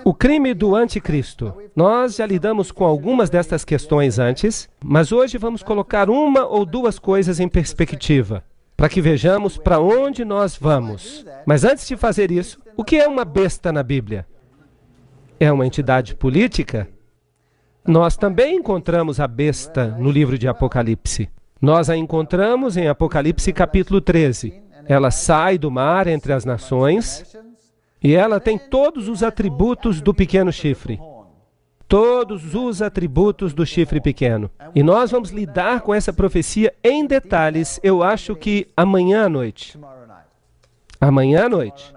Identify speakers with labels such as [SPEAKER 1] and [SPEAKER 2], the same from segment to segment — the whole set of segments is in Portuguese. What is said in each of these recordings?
[SPEAKER 1] O crime do anticristo. Nós já lidamos com algumas destas questões antes, mas hoje vamos colocar uma ou duas coisas em perspectiva, para que vejamos para onde nós vamos. Mas antes de fazer isso, o que é uma besta na Bíblia? É uma entidade política? Nós também encontramos a besta no livro de Apocalipse. Nós a encontramos em Apocalipse capítulo 13. Ela sai do mar entre as nações e ela tem todos os atributos do pequeno chifre. Todos os atributos do chifre pequeno. E nós vamos lidar com essa profecia em detalhes, eu acho que amanhã à noite. Amanhã à noite.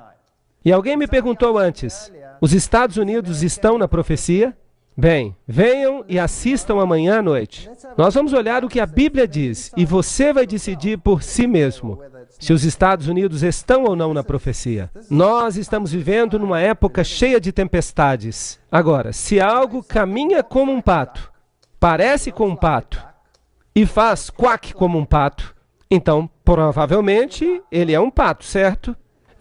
[SPEAKER 1] E alguém me perguntou antes, os Estados Unidos estão na profecia? Bem, venham e assistam amanhã à noite. Nós vamos olhar o que a Bíblia diz e você vai decidir por si mesmo se os Estados Unidos estão ou não na profecia. Nós estamos vivendo numa época cheia de tempestades. Agora, se algo caminha como um pato, parece com um pato e faz quack como um pato, então provavelmente ele é um pato, certo?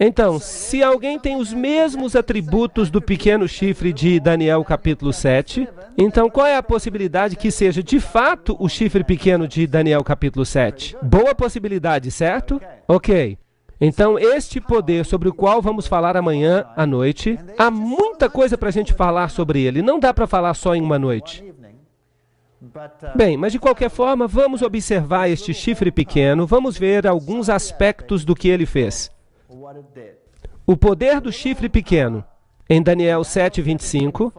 [SPEAKER 1] Então, se alguém tem os mesmos atributos do pequeno chifre de Daniel capítulo 7, então qual é a possibilidade que seja de fato o chifre pequeno de Daniel capítulo 7? Boa possibilidade, certo? Ok. Então, este poder sobre o qual vamos falar amanhã à noite, há muita coisa para a gente falar sobre ele. Não dá para falar só em uma noite. Bem, mas de qualquer forma, vamos observar este chifre pequeno, vamos ver alguns aspectos do que ele fez. O poder do chifre pequeno. Em Daniel 7:25,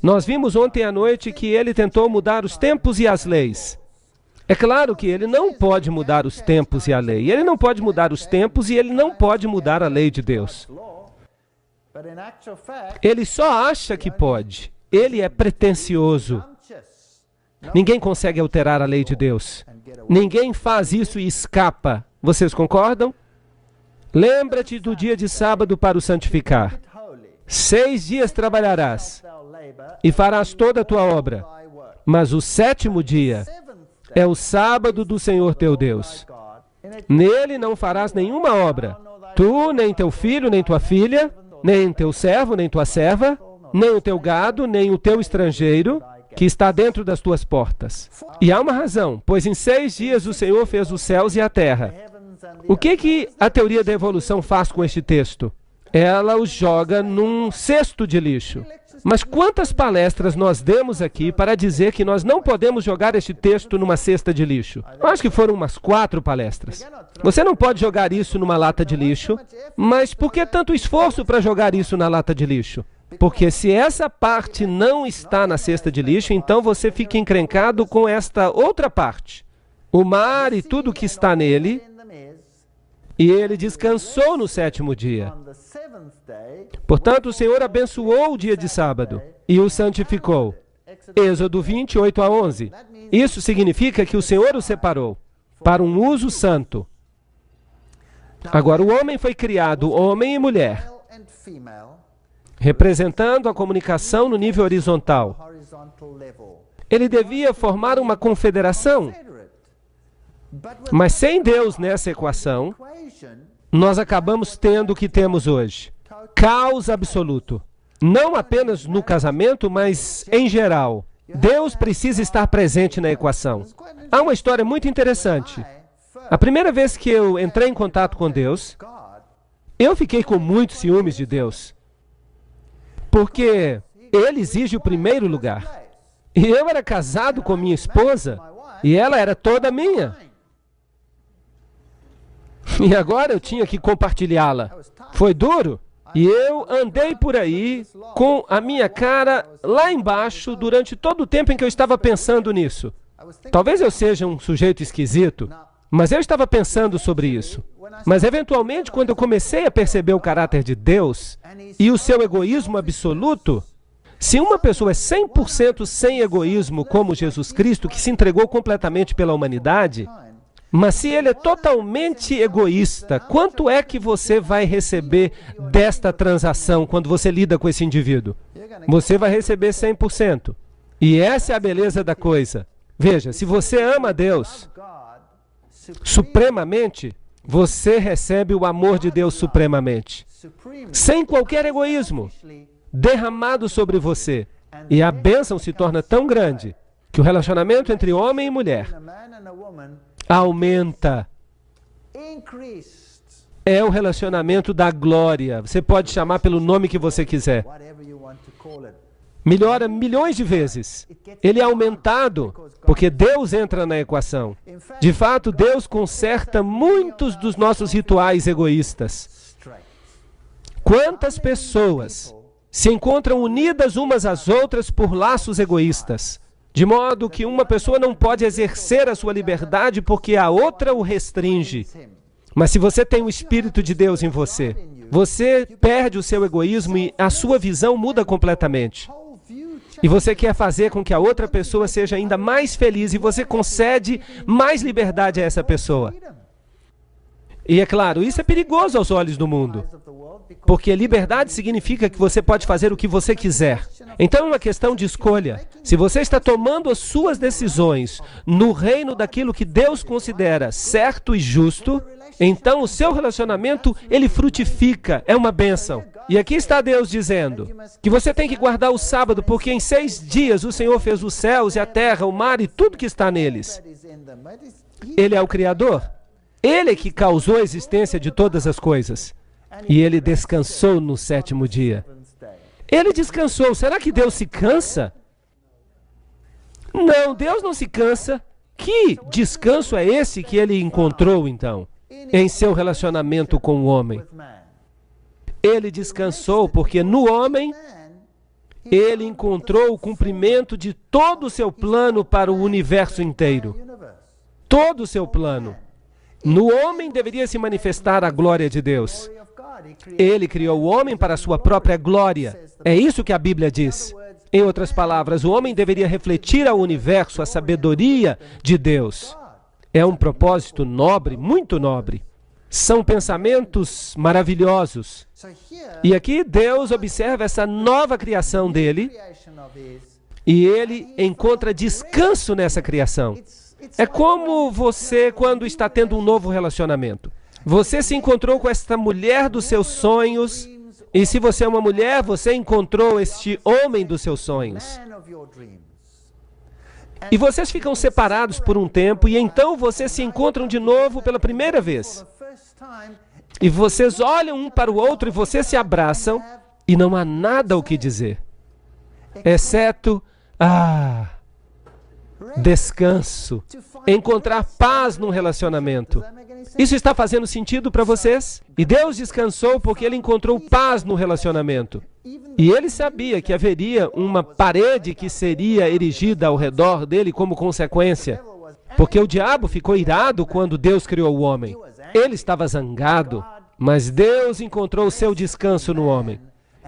[SPEAKER 1] nós vimos ontem à noite que ele tentou mudar os tempos e as leis. É claro que ele não pode mudar os tempos e a lei. Ele não pode mudar os tempos e ele não pode mudar a lei de Deus. Ele só acha que pode. Ele é pretensioso. Ninguém consegue alterar a lei de Deus. Ninguém faz isso e escapa. Vocês concordam? Lembra-te do dia de sábado para o santificar. 6 dias trabalharás e farás toda a tua obra. Mas o 7º dia é o sábado do Senhor teu Deus. Nele não farás nenhuma obra. Tu, nem teu filho, nem tua filha, nem teu servo, nem tua serva, nem o teu gado, nem o teu estrangeiro, que está dentro das tuas portas. E há uma razão, pois em 6 dias o Senhor fez os céus e a terra. O que a teoria da evolução faz com este texto? Ela os joga num cesto de lixo. Mas quantas palestras nós demos aqui para dizer que nós não podemos jogar este texto numa cesta de lixo? Eu acho que foram umas 4 palestras. Você não pode jogar isso numa lata de lixo, mas por que tanto esforço para jogar isso na lata de lixo? Porque se essa parte não está na cesta de lixo, então você fica encrencado com esta outra parte. O mar e tudo que está nele. E ele descansou no 7º dia. Portanto, o Senhor abençoou o dia de sábado e o santificou. Êxodo 20:8-11. Isso significa que o Senhor o separou para um uso santo. Agora, o homem foi criado homem e mulher, representando a comunicação no nível horizontal. Ele devia formar uma confederação. Mas sem Deus nessa equação, nós acabamos tendo o que temos hoje. Caos absoluto. Não apenas no casamento, mas em geral. Deus precisa estar presente na equação. Há uma história muito interessante. A primeira vez que eu entrei em contato com Deus, eu fiquei com muitos ciúmes de Deus. Porque Ele exige o primeiro lugar. E eu era casado com minha esposa, e ela era toda minha. E agora eu tinha que compartilhá-la. Foi duro. E eu andei por aí com a minha cara lá embaixo durante todo o tempo em que eu estava pensando nisso. Talvez eu seja um sujeito esquisito, mas eu estava pensando sobre isso. Mas eventualmente, quando eu comecei a perceber o caráter de Deus e o seu egoísmo absoluto, se uma pessoa é 100% sem egoísmo, como Jesus Cristo, que se entregou completamente pela humanidade, mas se ele é totalmente egoísta, quanto é que você vai receber desta transação quando você lida com esse indivíduo? Você vai receber 100%. E essa é a beleza da coisa. Veja, se você ama Deus supremamente, você recebe o amor de Deus supremamente. Sem qualquer egoísmo. derramado sobre você. E a bênção se torna tão grande que o relacionamento entre homem e mulher aumenta. É o relacionamento da glória. Você pode chamar pelo nome que você quiser. Melhora milhões de vezes. Ele é aumentado porque Deus entra na equação. De fato, Deus conserta muitos dos nossos rituais egoístas. Quantas pessoas se encontram unidas umas às outras por laços egoístas, de modo que uma pessoa não pode exercer a sua liberdade porque a outra o restringe. Mas se você tem o Espírito de Deus em você, você perde o seu egoísmo e a sua visão muda completamente. E você quer fazer com que a outra pessoa seja ainda mais feliz e você concede mais liberdade a essa pessoa. E é claro, isso é perigoso aos olhos do mundo, porque liberdade significa que você pode fazer o que você quiser. Então é uma questão de escolha. Se você está tomando as suas decisões no reino daquilo que Deus considera certo e justo, então o seu relacionamento, ele frutifica, é uma bênção. E aqui está Deus dizendo que você tem que guardar o sábado, porque em 6 dias o Senhor fez os céus e a terra, o mar e tudo que está neles. Ele é o Criador. Ele é que causou a existência de todas as coisas. E Ele descansou no 7º dia. Ele descansou. Será que Deus se cansa? Não, Deus não se cansa. Que descanso é esse que Ele encontrou, então, em seu relacionamento com o homem? Ele descansou porque no homem, Ele encontrou o cumprimento de todo o seu plano para o universo inteiro. Todo o seu plano. No homem deveria se manifestar a glória de Deus. Ele criou o homem para a sua própria glória. É isso que a Bíblia diz. Em outras palavras, o homem deveria refletir ao universo a sabedoria de Deus. É um propósito nobre, muito nobre. São pensamentos maravilhosos. E aqui Deus observa essa nova criação dele e ele encontra descanso nessa criação. É como você quando está tendo um novo relacionamento. Você se encontrou com esta mulher dos seus sonhos, e se você é uma mulher, você encontrou este homem dos seus sonhos. E vocês ficam separados por um tempo, e então vocês se encontram de novo pela primeira vez. E vocês olham um para o outro e vocês se abraçam, e não há nada o que dizer, exceto, descanso, encontrar paz num relacionamento. Isso está fazendo sentido para vocês? E Deus descansou porque Ele encontrou paz no relacionamento. E Ele sabia que haveria uma parede que seria erigida ao redor dele como consequência. Porque o diabo ficou irado quando Deus criou o homem. Ele estava zangado, mas Deus encontrou o seu descanso no homem.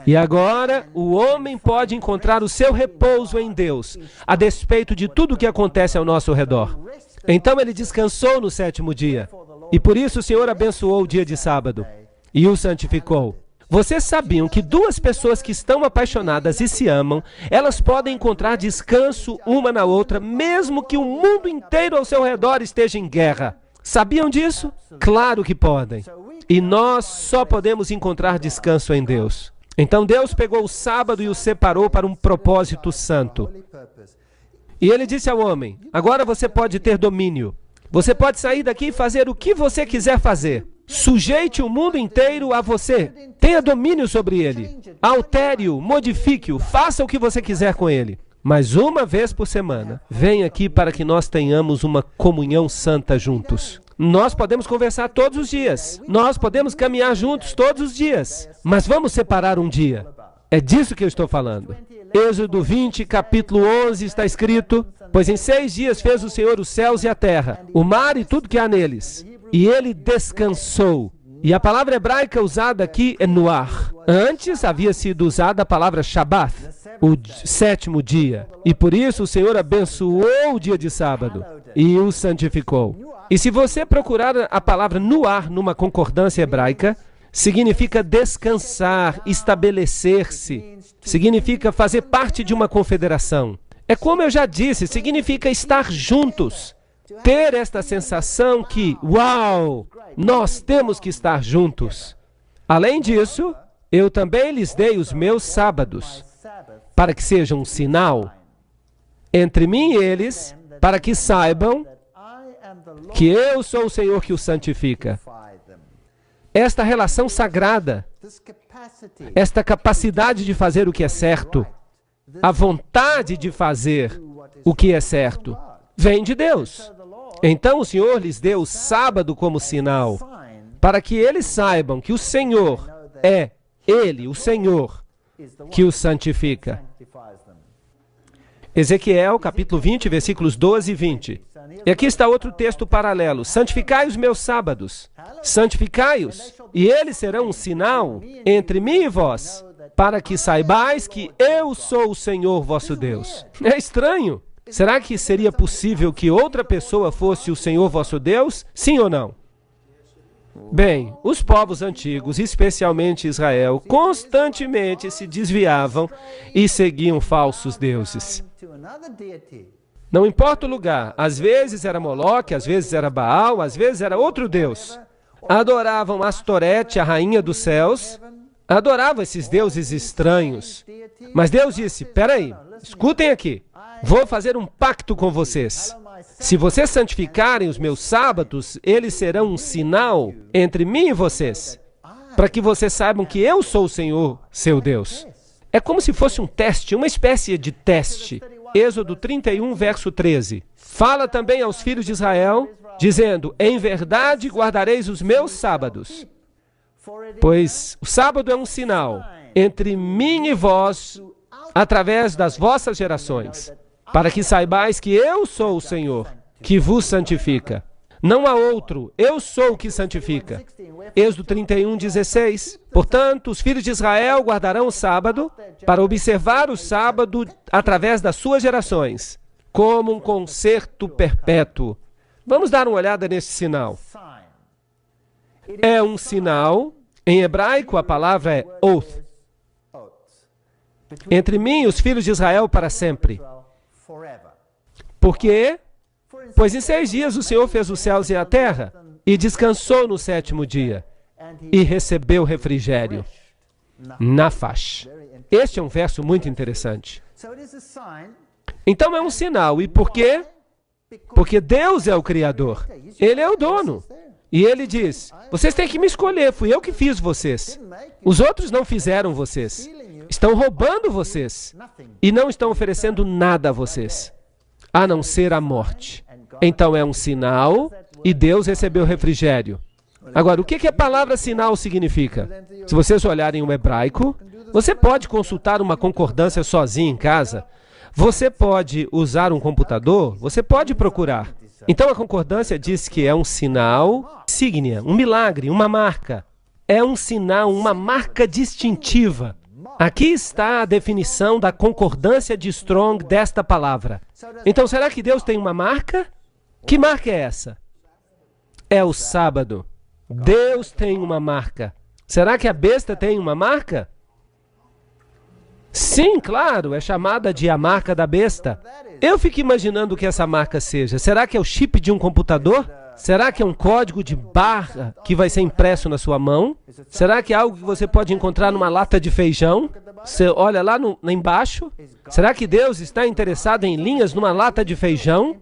[SPEAKER 1] E agora, o homem pode encontrar o seu repouso em Deus, a despeito de tudo o que acontece ao nosso redor. Então ele descansou no 7º dia. E por isso o Senhor abençoou o dia de sábado e o santificou. Vocês sabiam que 2 pessoas que estão apaixonadas e se amam, elas podem encontrar descanso uma na outra, mesmo que o mundo inteiro ao seu redor esteja em guerra. Sabiam disso? Claro que podem. E nós só podemos encontrar descanso em Deus. Então Deus pegou o sábado e o separou para um propósito santo. E Ele disse ao homem, agora você pode ter domínio. Você pode sair daqui e fazer o que você quiser fazer. Sujeite o mundo inteiro a você. Tenha domínio sobre ele. Altere-o, modifique-o, faça o que você quiser com ele. Mas uma vez por semana, venha aqui para que nós tenhamos uma comunhão santa juntos. Nós podemos conversar todos os dias. Nós podemos caminhar juntos todos os dias. Mas vamos separar um dia. É disso que eu estou falando. Êxodo 20, capítulo 11, está escrito: pois em 6 dias fez o Senhor os céus e a terra, o mar e tudo que há neles. E Ele descansou. E a palavra hebraica usada aqui é noar. Antes havia sido usada a palavra Shabbat, o 7º dia. E por isso o Senhor abençoou o dia de sábado e o santificou. E se você procurar a palavra noar numa concordância hebraica, significa descansar, estabelecer-se. Significa fazer parte de uma confederação. É como eu já disse, significa estar juntos. Ter esta sensação que, uau, nós temos que estar juntos. Além disso, eu também lhes dei os meus sábados, para que sejam um sinal entre mim e eles, para que saibam que eu sou o Senhor que os santifica. Esta relação sagrada, esta capacidade de fazer o que é certo, a vontade de fazer o que é certo, vem de Deus. Então o Senhor lhes deu o sábado como sinal, para que eles saibam que o Senhor é Ele, o Senhor, que os santifica. Ezequiel, capítulo 20, versículos 12 e 20. E aqui está outro texto paralelo. Santificai os meus sábados, santificai-os, e eles serão um sinal entre mim e vós, para que saibais que eu sou o Senhor vosso Deus. É estranho. Será que seria possível que outra pessoa fosse o Senhor vosso Deus? Sim ou não? Bem, os povos antigos, especialmente Israel, constantemente se desviavam e seguiam falsos deuses. Não importa o lugar, às vezes era Moloque, às vezes era Baal, às vezes era outro deus. Adoravam Astorete, a rainha dos céus, adoravam esses deuses estranhos. Mas Deus disse, peraí, escutem aqui, vou fazer um pacto com vocês. Se vocês santificarem os meus sábados, eles serão um sinal entre mim e vocês, para que vocês saibam que eu sou o Senhor, seu Deus. É como se fosse um teste, uma espécie de teste. Êxodo 31, verso 13. Fala também aos filhos de Israel, dizendo, em verdade guardareis os meus sábados, pois o sábado é um sinal entre mim e vós, através das vossas gerações, para que saibais que eu sou o Senhor, que vos santifica. Não há outro, eu sou o que santifica. Êxodo 31, 16. Portanto, os filhos de Israel guardarão o sábado, para observar o sábado através das suas gerações, como um concerto perpétuo. Vamos dar uma olhada nesse sinal. É um sinal, em hebraico a palavra é oath, entre mim e os filhos de Israel para sempre. Por quê? Pois em 6 dias o Senhor fez os céus e a terra, e descansou no 7º dia, e recebeu refrigério. Nafash. Este é um verso muito interessante. Então é um sinal. E por quê? Porque Deus é o Criador. Ele é o dono. E Ele diz, vocês têm que me escolher, fui eu que fiz vocês. Os outros não fizeram vocês. Estão roubando vocês. E não estão oferecendo nada a vocês, a não ser a morte. Então é um sinal e Deus recebeu refrigério. Agora, o que a palavra sinal significa? Se vocês olharem o hebraico, você pode consultar uma concordância sozinho em casa. Você pode usar um computador, você pode procurar. Então a concordância diz que é um sinal, sígnia, um milagre, uma marca. É um sinal, uma marca distintiva. Aqui está a definição da concordância de Strong desta palavra. Então, será que Deus tem uma marca? Que marca é essa? É o sábado. Deus tem uma marca. Será que a besta tem uma marca? Sim, claro, é chamada de a marca da besta. Eu fico imaginando o que essa marca seja. Será que é o chip de um computador? Será que é um código de barra que vai ser impresso na sua mão? Será que é algo que você pode encontrar numa lata de feijão? Você olha lá embaixo? Será que Deus está interessado em linhas numa lata de feijão?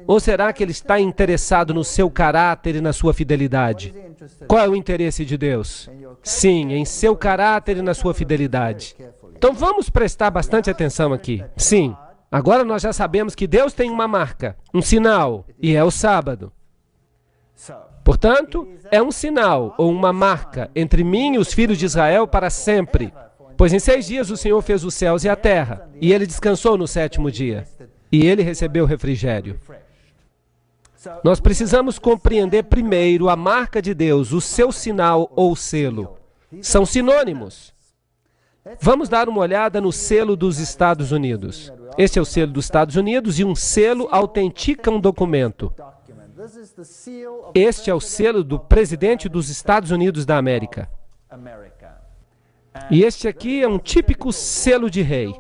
[SPEAKER 1] Ou será que Ele está interessado no seu caráter e na sua fidelidade? Qual é o interesse de Deus? Sim, em seu caráter e na sua fidelidade. Então vamos prestar bastante atenção aqui. Sim, agora nós já sabemos que Deus tem uma marca, um sinal, e é o sábado. Portanto, é um sinal ou uma marca entre mim e os filhos de Israel para sempre. Pois em 6 dias o Senhor fez os céus e a terra, e Ele descansou no 7º dia, e Ele recebeu refrigério. Nós precisamos compreender primeiro a marca de Deus, o seu sinal ou selo. São sinônimos. Vamos dar uma olhada no selo dos Estados Unidos. Este é o selo dos Estados Unidos e um selo autentica um documento. Este é o selo do presidente dos Estados Unidos da América. E este aqui é um típico selo de rei.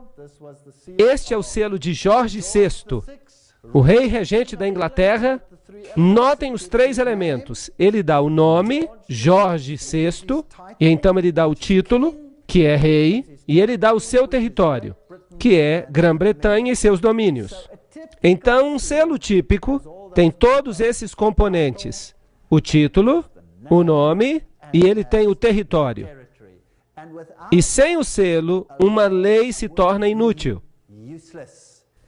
[SPEAKER 1] Este é o selo de Jorge VI, o rei regente da Inglaterra. Notem os 3 elementos. Ele dá o nome, Jorge VI, e então ele dá o título, que é rei, e ele dá o seu território, que é Grã-Bretanha e seus domínios. Então, um selo típico tem todos esses componentes: o título, o nome, e ele tem o território. E sem o selo, uma lei se torna inútil.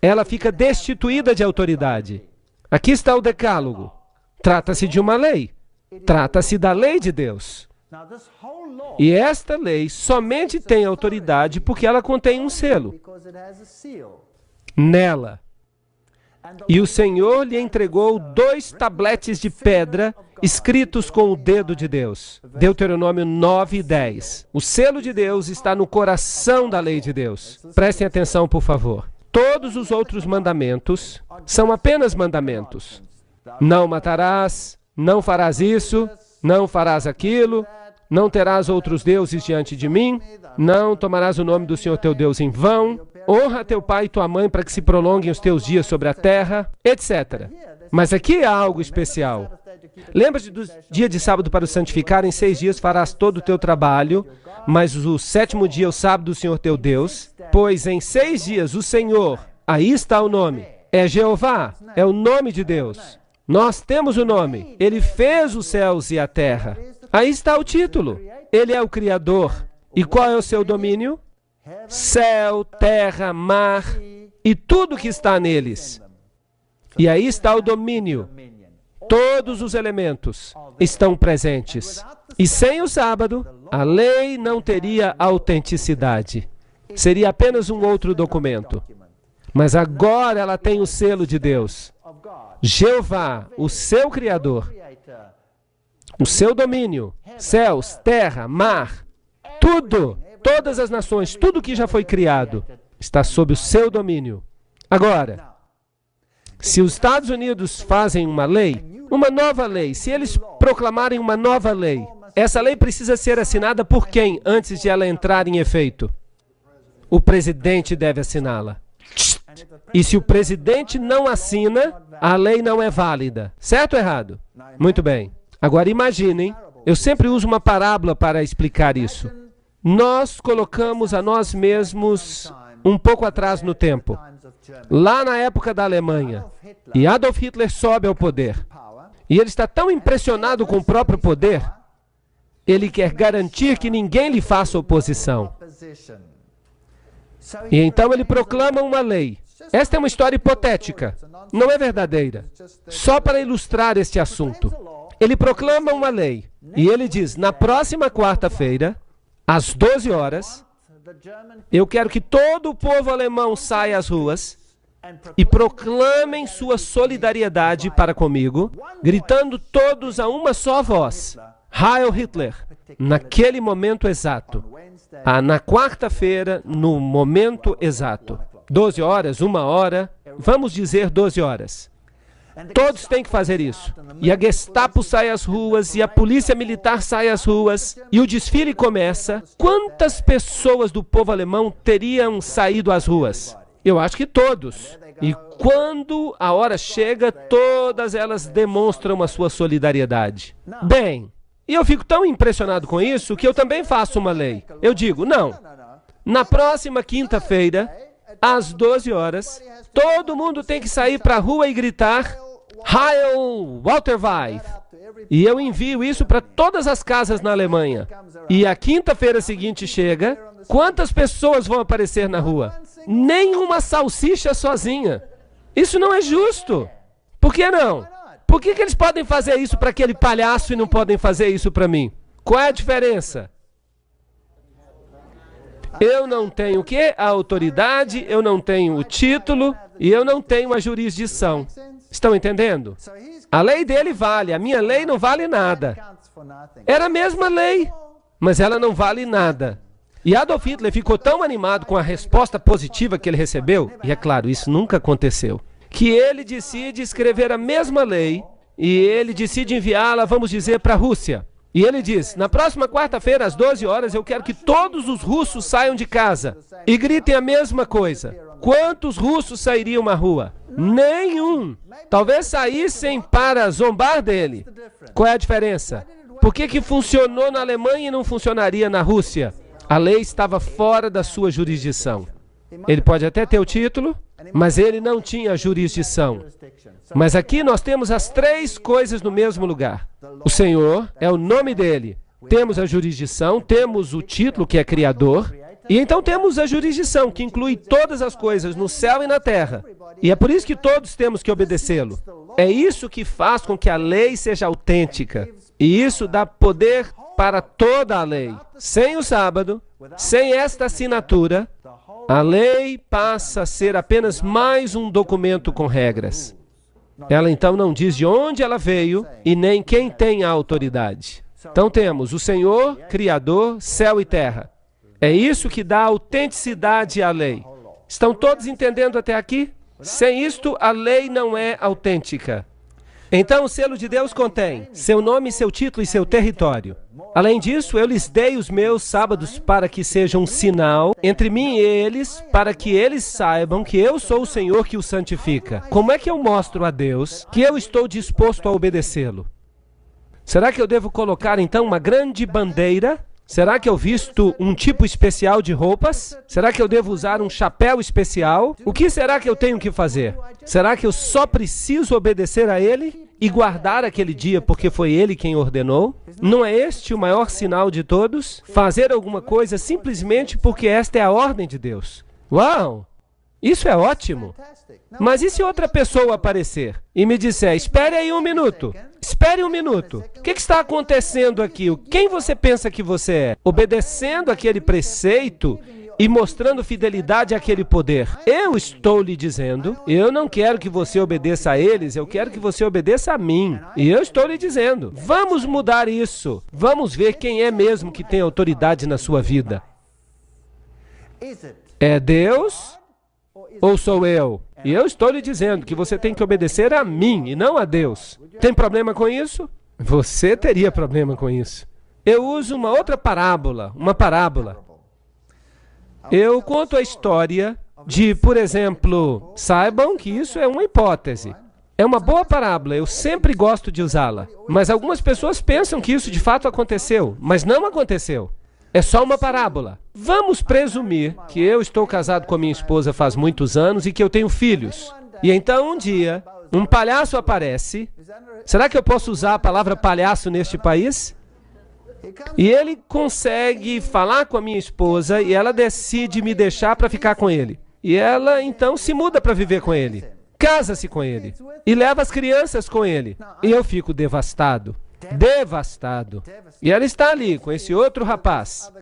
[SPEAKER 1] Ela fica destituída de autoridade. Aqui está o Decálogo. Trata-se de uma lei. Trata-se da lei de Deus. E esta lei somente tem autoridade porque ela contém um selo nela. E o Senhor lhe entregou 2 tabletes de pedra escritos com o dedo de Deus. Deuteronômio 9 e 10. O selo de Deus está no coração da lei de Deus. Prestem atenção, por favor. Todos os outros mandamentos são apenas mandamentos. Não matarás, não farás isso, não farás aquilo, não terás outros deuses diante de mim, não tomarás o nome do Senhor teu Deus em vão, honra teu pai e tua mãe para que se prolonguem os teus dias sobre a terra, etc. Mas aqui há algo especial. Lembra-te do dia de sábado para o santificar, em 6 dias farás todo o teu trabalho, mas o 7º dia é o sábado do Senhor teu Deus, pois em 6 dias o Senhor, aí está o nome, é Jeová, é o nome de Deus. Nós temos o nome, Ele fez os céus e a terra. Aí está o título, Ele é o Criador. E qual é o seu domínio? Céu, terra, mar e tudo que está neles. E aí está o domínio. Todos os elementos estão presentes. E sem o sábado, a lei não teria autenticidade. Seria apenas um outro documento. Mas agora ela tem o selo de Deus. Jeová, o seu Criador, o seu domínio, céus, terra, mar, tudo, todas as nações, tudo que já foi criado, está sob o seu domínio. Agora, se os Estados Unidos fazem uma lei, uma nova lei, se eles proclamarem uma nova lei, essa lei precisa ser assinada por quem antes de ela entrar em efeito? O presidente deve assiná-la. E se o presidente não assina, a lei não é válida. Certo ou errado? Muito bem. Agora imaginem, eu sempre uso uma parábola para explicar isso. Nós colocamos a nós mesmos um pouco atrás no tempo, lá na época da Alemanha, e Adolf Hitler sobe ao poder. E ele está tão impressionado com o próprio poder, ele quer garantir que ninguém lhe faça oposição. E então ele proclama uma lei. Esta é uma história hipotética, não é verdadeira. Só para ilustrar este assunto. Ele proclama uma lei, e ele diz, na próxima quarta-feira, às 12 horas, eu quero que todo o povo alemão saia às ruas e proclamem sua solidariedade para comigo, gritando todos a uma só voz, Heil Hitler, naquele momento exato. Na quarta-feira, no momento exato. 12 horas, 1 hora, vamos dizer 12 horas. Todos têm que fazer isso. E a Gestapo sai às ruas, e a polícia militar sai às ruas, e o desfile começa. Quantas pessoas do povo alemão teriam saído às ruas? Eu acho que todos. E quando a hora chega, todas elas demonstram a sua solidariedade. Bem, e eu fico tão impressionado com isso que eu também faço uma lei. Eu digo, não, na próxima quinta-feira, às 12 horas, todo mundo tem que sair para a rua e gritar Heil Walter Weiss. E eu envio isso para todas as casas na Alemanha. E a quinta-feira seguinte chega, quantas pessoas vão aparecer na rua? Nenhuma salsicha sozinha. Isso não é justo. Por que não? Por que eles podem fazer isso para aquele palhaço e não podem fazer isso para mim? Qual é a diferença? Eu não tenho o quê? A autoridade, eu não tenho o título e eu não tenho a jurisdição. Estão entendendo? A lei dele vale, a minha lei não vale nada. Era a mesma lei, mas ela não vale nada. E Adolf Hitler ficou tão animado com a resposta positiva que ele recebeu, e é claro, isso nunca aconteceu, que ele decide escrever a mesma lei e ele decide enviá-la, vamos dizer, para a Rússia. E ele diz, na próxima quarta-feira, às 12 horas, eu quero que todos os russos saiam de casa e gritem a mesma coisa. Quantos russos sairiam à rua? Nenhum. Talvez saíssem para zombar dele. Qual é a diferença? Por que funcionou na Alemanha e não funcionaria na Rússia? A lei estava fora da sua jurisdição. Ele pode até ter o título, mas ele não tinha jurisdição. Mas aqui nós temos as três coisas no mesmo lugar. O Senhor é o nome dele. Temos a jurisdição, temos o título, que é Criador, e então temos a jurisdição, que inclui todas as coisas no céu e na terra. E é por isso que todos temos que obedecê-lo. É isso que faz com que a lei seja autêntica. E isso dá poder para toda a lei. Sem o sábado, sem esta assinatura, a lei passa a ser apenas mais um documento com regras. Ela então não diz de onde ela veio e nem quem tem a autoridade. Então temos o Senhor, Criador, céu e terra. É isso que dá autenticidade à lei. Estão todos entendendo até aqui? Sem isto, a lei não é autêntica. Então, o selo de Deus contém seu nome, seu título e seu território. Além disso, eu lhes dei os meus sábados para que sejam um sinal entre mim e eles, para que eles saibam que eu sou o Senhor que os santifica. Como é que eu mostro a Deus que eu estou disposto a obedecê-lo? Será que eu devo colocar, então, uma grande bandeira? Será que eu visto um tipo especial de roupas? Será que eu devo usar um chapéu especial? O que será que eu tenho que fazer? Será que eu só preciso obedecer a Ele e guardar aquele dia porque foi Ele quem ordenou? Não é este o maior sinal de todos? Fazer alguma coisa simplesmente porque esta é a ordem de Deus. Uau! Isso é ótimo. Mas e se outra pessoa aparecer e me disser, espere aí um minuto, espere um minuto, o que está acontecendo aqui? Quem você pensa que você é? Obedecendo aquele preceito e mostrando fidelidade àquele poder. Eu estou lhe dizendo, eu não quero que você obedeça a eles, eu quero que você obedeça a mim. E eu estou lhe dizendo, vamos mudar isso. Vamos ver quem é mesmo que tem autoridade na sua vida. É Deus ou sou eu? E eu estou lhe dizendo que você tem que obedecer a mim e não a Deus. Tem problema com isso? Você teria problema com isso. Eu uso uma outra parábola, uma parábola. Eu conto a história de, por exemplo, saibam que isso é uma hipótese. É uma boa parábola, eu sempre gosto de usá-la. Mas algumas pessoas pensam que isso de fato aconteceu, mas não aconteceu. É só uma parábola. Vamos presumir que eu estou casado com a minha esposa faz muitos anos e que eu tenho filhos. E então um dia, um palhaço aparece. Será que eu posso usar a palavra palhaço neste país? E ele consegue falar com a minha esposa e ela decide me deixar para ficar com ele. E ela então se muda para viver com ele. Casa-se com ele. E leva as crianças com ele. E eu fico devastado. Devastado. E ela está ali com esse outro rapaz.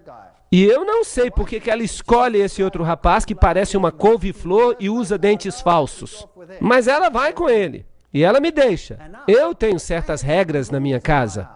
[SPEAKER 1] E eu não sei por que ela escolhe esse outro rapaz que parece uma couve-flor e usa dentes falsos. Mas ela vai com ele. E ela me deixa. Eu tenho certas regras na minha casa.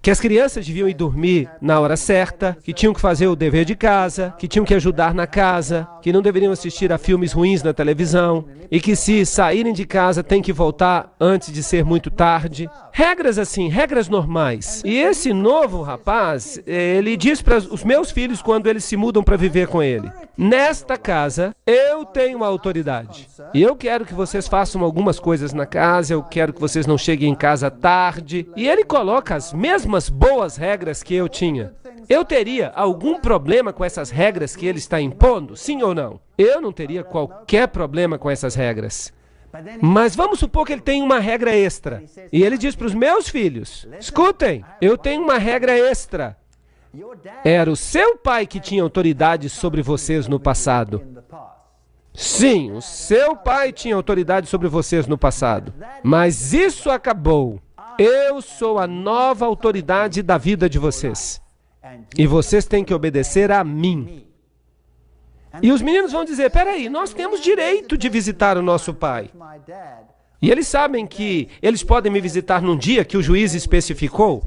[SPEAKER 1] Que as crianças deviam ir dormir na hora certa, que tinham que fazer o dever de casa, que tinham que ajudar na casa, que não deveriam assistir a filmes ruins na televisão, e que se saírem de casa têm que voltar antes de ser muito tarde. Regras assim, regras normais. E esse novo rapaz, ele diz para os meus filhos quando eles se mudam para viver com ele, nesta casa, eu tenho uma autoridade. E eu quero que vocês façam algumas coisas na casa, eu quero que vocês não cheguem em casa tarde. E ele coloca as mesmas boas regras que eu tinha. Eu teria algum problema com essas regras que ele está impondo? Sim ou não? Eu não teria qualquer problema com essas regras. Mas vamos supor que ele tem uma regra extra. E ele diz para os meus filhos, escutem, eu tenho uma regra extra. Era o seu pai que tinha autoridade sobre vocês no passado. Sim, o seu pai tinha autoridade sobre vocês no passado. Mas isso acabou. Eu sou a nova autoridade da vida de vocês. E vocês têm que obedecer a mim. E os meninos vão dizer, peraí, nós temos direito de visitar o nosso pai. E eles sabem que eles podem me visitar num dia que o juiz especificou.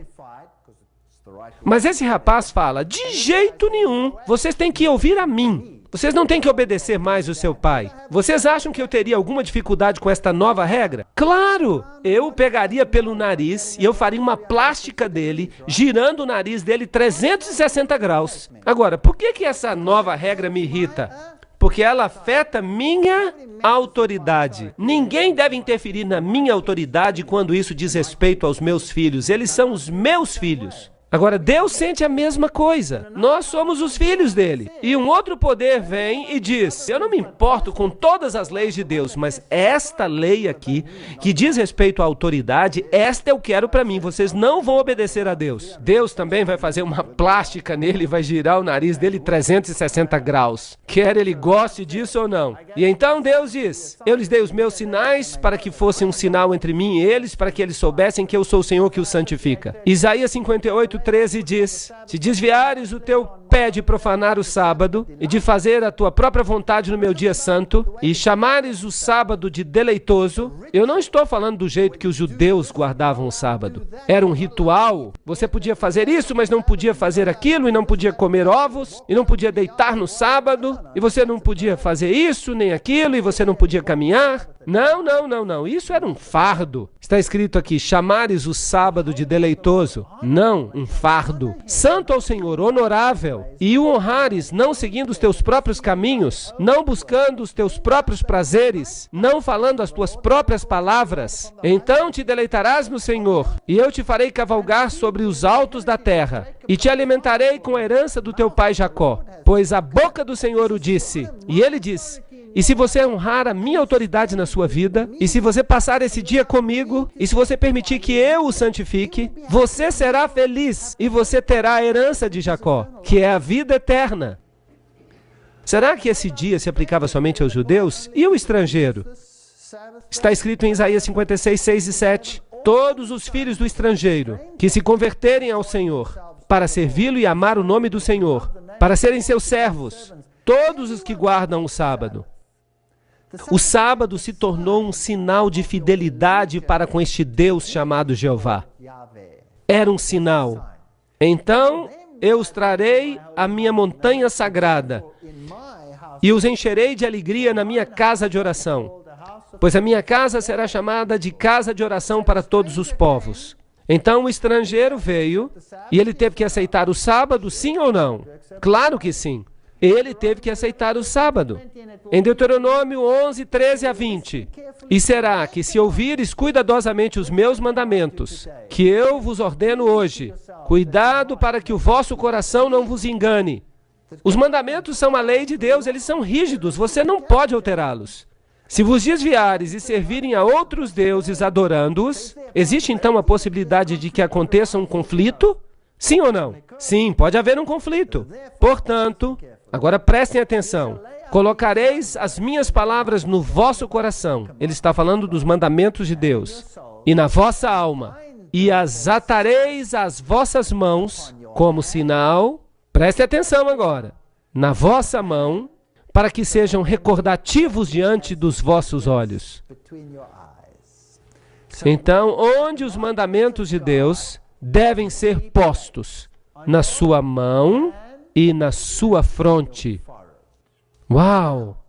[SPEAKER 1] Mas esse rapaz fala, de jeito nenhum, vocês têm que ouvir a mim. Vocês não têm que obedecer mais o seu pai. Vocês acham que eu teria alguma dificuldade com esta nova regra? Claro! Eu o pegaria pelo nariz e eu faria uma plástica dele, girando o nariz dele 360 graus. Agora, por que essa nova regra me irrita? Porque ela afeta minha autoridade. Ninguém deve interferir na minha autoridade quando isso diz respeito aos meus filhos. Eles são os meus filhos. Agora, Deus sente a mesma coisa. Nós somos os filhos dele. E um outro poder vem e diz, eu não me importo com todas as leis de Deus, mas esta lei aqui, que diz respeito à autoridade, esta eu quero para mim. Vocês não vão obedecer a Deus. Deus também vai fazer uma plástica nele e vai girar o nariz dele 360 graus. Quer ele goste disso ou não. E então Deus diz, eu lhes dei os meus sinais para que fosse um sinal entre mim e eles, para que eles soubessem que eu sou o Senhor que os santifica. Isaías 58:13 diz, se desviares o teu pé de profanar o sábado e de fazer a tua própria vontade no meu dia santo e chamares o sábado de deleitoso, eu não estou falando do jeito que os judeus guardavam o sábado. Era um ritual, você podia fazer isso, mas não podia fazer aquilo, e não podia comer ovos, e não podia deitar no sábado, e você não podia fazer isso nem aquilo, e você não podia caminhar. Não, isso era um fardo. Está escrito aqui, chamares o sábado de deleitoso. Não, um fardo. Santo ao Senhor, honorável, e o honrares, não seguindo os teus próprios caminhos, não buscando os teus próprios prazeres, não falando as tuas próprias palavras. Então te deleitarás no Senhor, e eu te farei cavalgar sobre os altos da terra, e te alimentarei com a herança do teu pai Jacó. Pois a boca do Senhor o disse, e ele disse, e se você honrar a minha autoridade na sua vida, e se você passar esse dia comigo, e se você permitir que eu o santifique, você será feliz e você terá a herança de Jacó, que é a vida eterna. Será que esse dia se aplicava somente aos judeus e o estrangeiro? Está escrito em Isaías 56:6 e 7. Todos os filhos do estrangeiro que se converterem ao Senhor, para servi-lo e amar o nome do Senhor, para serem seus servos, todos os que guardam o sábado. O sábado se tornou um sinal de fidelidade para com este Deus chamado Jeová. Era um sinal. Então eu os trarei à minha montanha sagrada e os encherei de alegria na minha casa de oração, pois a minha casa será chamada de casa de oração para todos os povos. Então o estrangeiro veio e ele teve que aceitar o sábado, sim ou não? Claro que sim. Ele teve que aceitar o sábado. Em Deuteronômio 11:13-20. E será que se ouvires cuidadosamente os meus mandamentos, que eu vos ordeno hoje, cuidado para que o vosso coração não vos engane. Os mandamentos são a lei de Deus, eles são rígidos, você não pode alterá-los. Se vos desviares e servirem a outros deuses adorando-os, existe então a possibilidade de que aconteça um conflito? Sim ou não? Sim, pode haver um conflito. Portanto, agora prestem atenção. Colocareis as minhas palavras no vosso coração. Ele está falando dos mandamentos de Deus. E na vossa alma. E as atareis às vossas mãos como sinal. Preste atenção agora. Na vossa mão, para que sejam recordativos diante dos vossos olhos. Então, onde os mandamentos de Deus devem ser postos? Na sua mão e na sua fronte. Uau!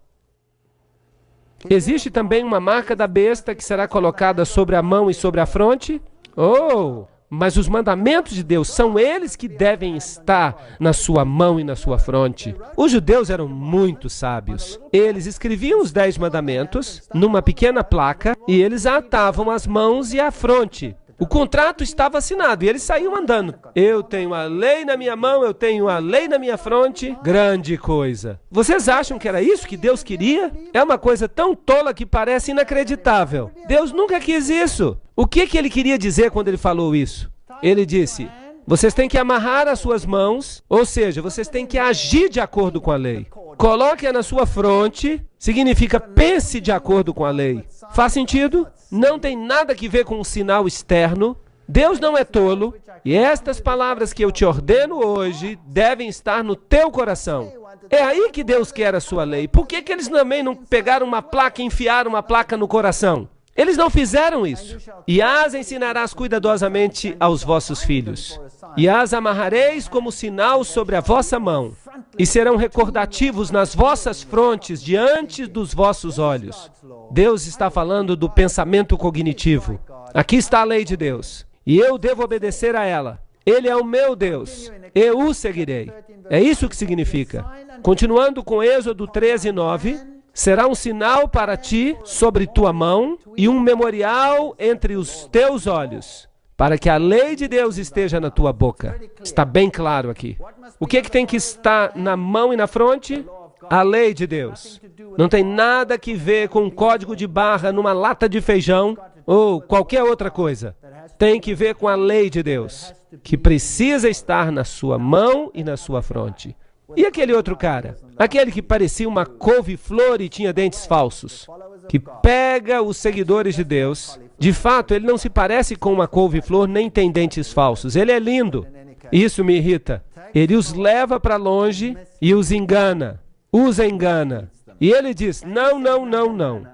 [SPEAKER 1] Existe também uma marca da besta que será colocada sobre a mão e sobre a fronte? Oh! Mas os mandamentos de Deus são eles que devem estar na sua mão e na sua fronte. Os judeus eram muito sábios. Eles escreviam os 10 mandamentos numa pequena placa e eles a atavam às mãos e à fronte. O contrato estava assinado e eles saíam andando. Eu tenho a lei na minha mão, eu tenho a lei na minha fronte. Grande coisa. Vocês acham que era isso que Deus queria? É uma coisa tão tola que parece inacreditável. Deus nunca quis isso. O que ele queria dizer quando ele falou isso? Ele disse, vocês têm que amarrar as suas mãos, ou seja, vocês têm que agir de acordo com a lei. Coloque-a na sua fronte, significa pense de acordo com a lei. Faz sentido? Não tem nada que ver com um sinal externo. Deus não é tolo, e estas palavras que eu te ordeno hoje devem estar no teu coração. É aí que Deus quer a sua lei. Por que eles também não pegaram uma placa e enfiaram uma placa no coração? Eles não fizeram isso. E as ensinarás cuidadosamente aos vossos filhos. E as amarrareis como sinal sobre a vossa mão. E serão recordativos nas vossas frontes, diante dos vossos olhos. Deus está falando do pensamento cognitivo. Aqui está a lei de Deus. E eu devo obedecer a ela. Ele é o meu Deus. Eu o seguirei. É isso que significa. Continuando com Êxodo 13:9. Será um sinal para ti sobre tua mão e um memorial entre os teus olhos. para que a lei de Deus esteja na tua boca. Está bem claro aqui. O que tem que estar na mão e na fronte? A lei de Deus. Não tem nada que ver com um código de barra numa lata de feijão ou qualquer outra coisa. Tem que ver com a lei de Deus, que precisa estar na sua mão e na sua fronte. E aquele outro cara? Aquele que parecia uma couve-flor e tinha dentes falsos, que pega os seguidores de Deus. De fato, ele não se parece com uma couve-flor, nem tem dentes falsos. Ele é lindo. Isso me irrita. Ele os leva para longe e os engana. Os engana. E ele diz, não, não, não, não.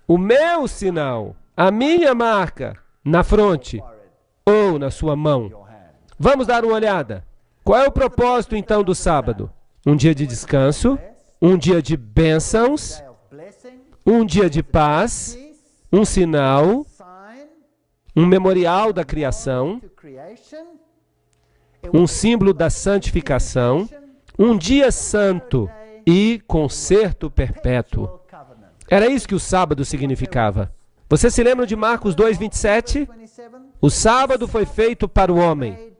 [SPEAKER 1] O meu sinal, a minha marca, na fronte ou na sua mão. Vamos dar uma olhada. Qual é o propósito, então, do sábado? Um dia de descanso, um dia de bênçãos, um dia de paz, um sinal, um memorial da criação, um símbolo da santificação, um dia santo e concerto perpétuo. Era isso que o sábado significava. Você se lembra de Marcos 2:27? O sábado foi feito para o homem,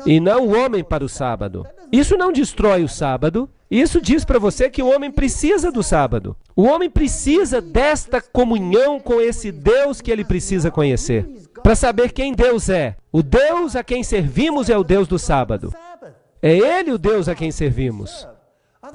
[SPEAKER 1] e não o homem para o sábado. Isso não destrói o sábado. Isso diz para você que o homem precisa do sábado. O homem precisa desta comunhão com esse Deus que ele precisa conhecer, para saber quem Deus é. O Deus a quem servimos é o Deus do sábado. É Ele o Deus a quem servimos.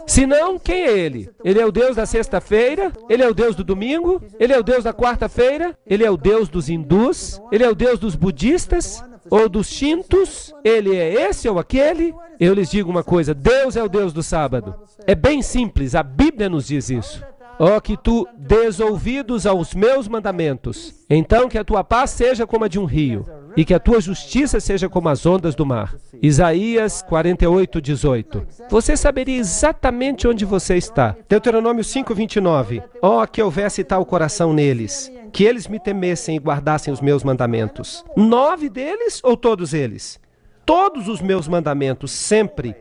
[SPEAKER 1] Senão, quem é Ele? Ele é o Deus da sexta-feira? Ele é o Deus do domingo? Ele é o Deus da quarta-feira? Ele é o Deus dos hindus? Ele é o Deus dos budistas? Ou dos shintos? Ele é esse ou aquele? Eu lhes digo uma coisa, Deus é o Deus do sábado. É bem simples, a Bíblia nos diz isso. Ó, que tu des ouvidos aos meus mandamentos, então que a tua paz seja como a de um rio, e que a tua justiça seja como as ondas do mar. Isaías 48:18. Você saberia exatamente onde você está. Deuteronômio 5:29. Ó, que houvesse tal coração neles, que eles me temessem e guardassem os meus mandamentos. 9 deles ou todos eles? Todos os meus mandamentos, sempre,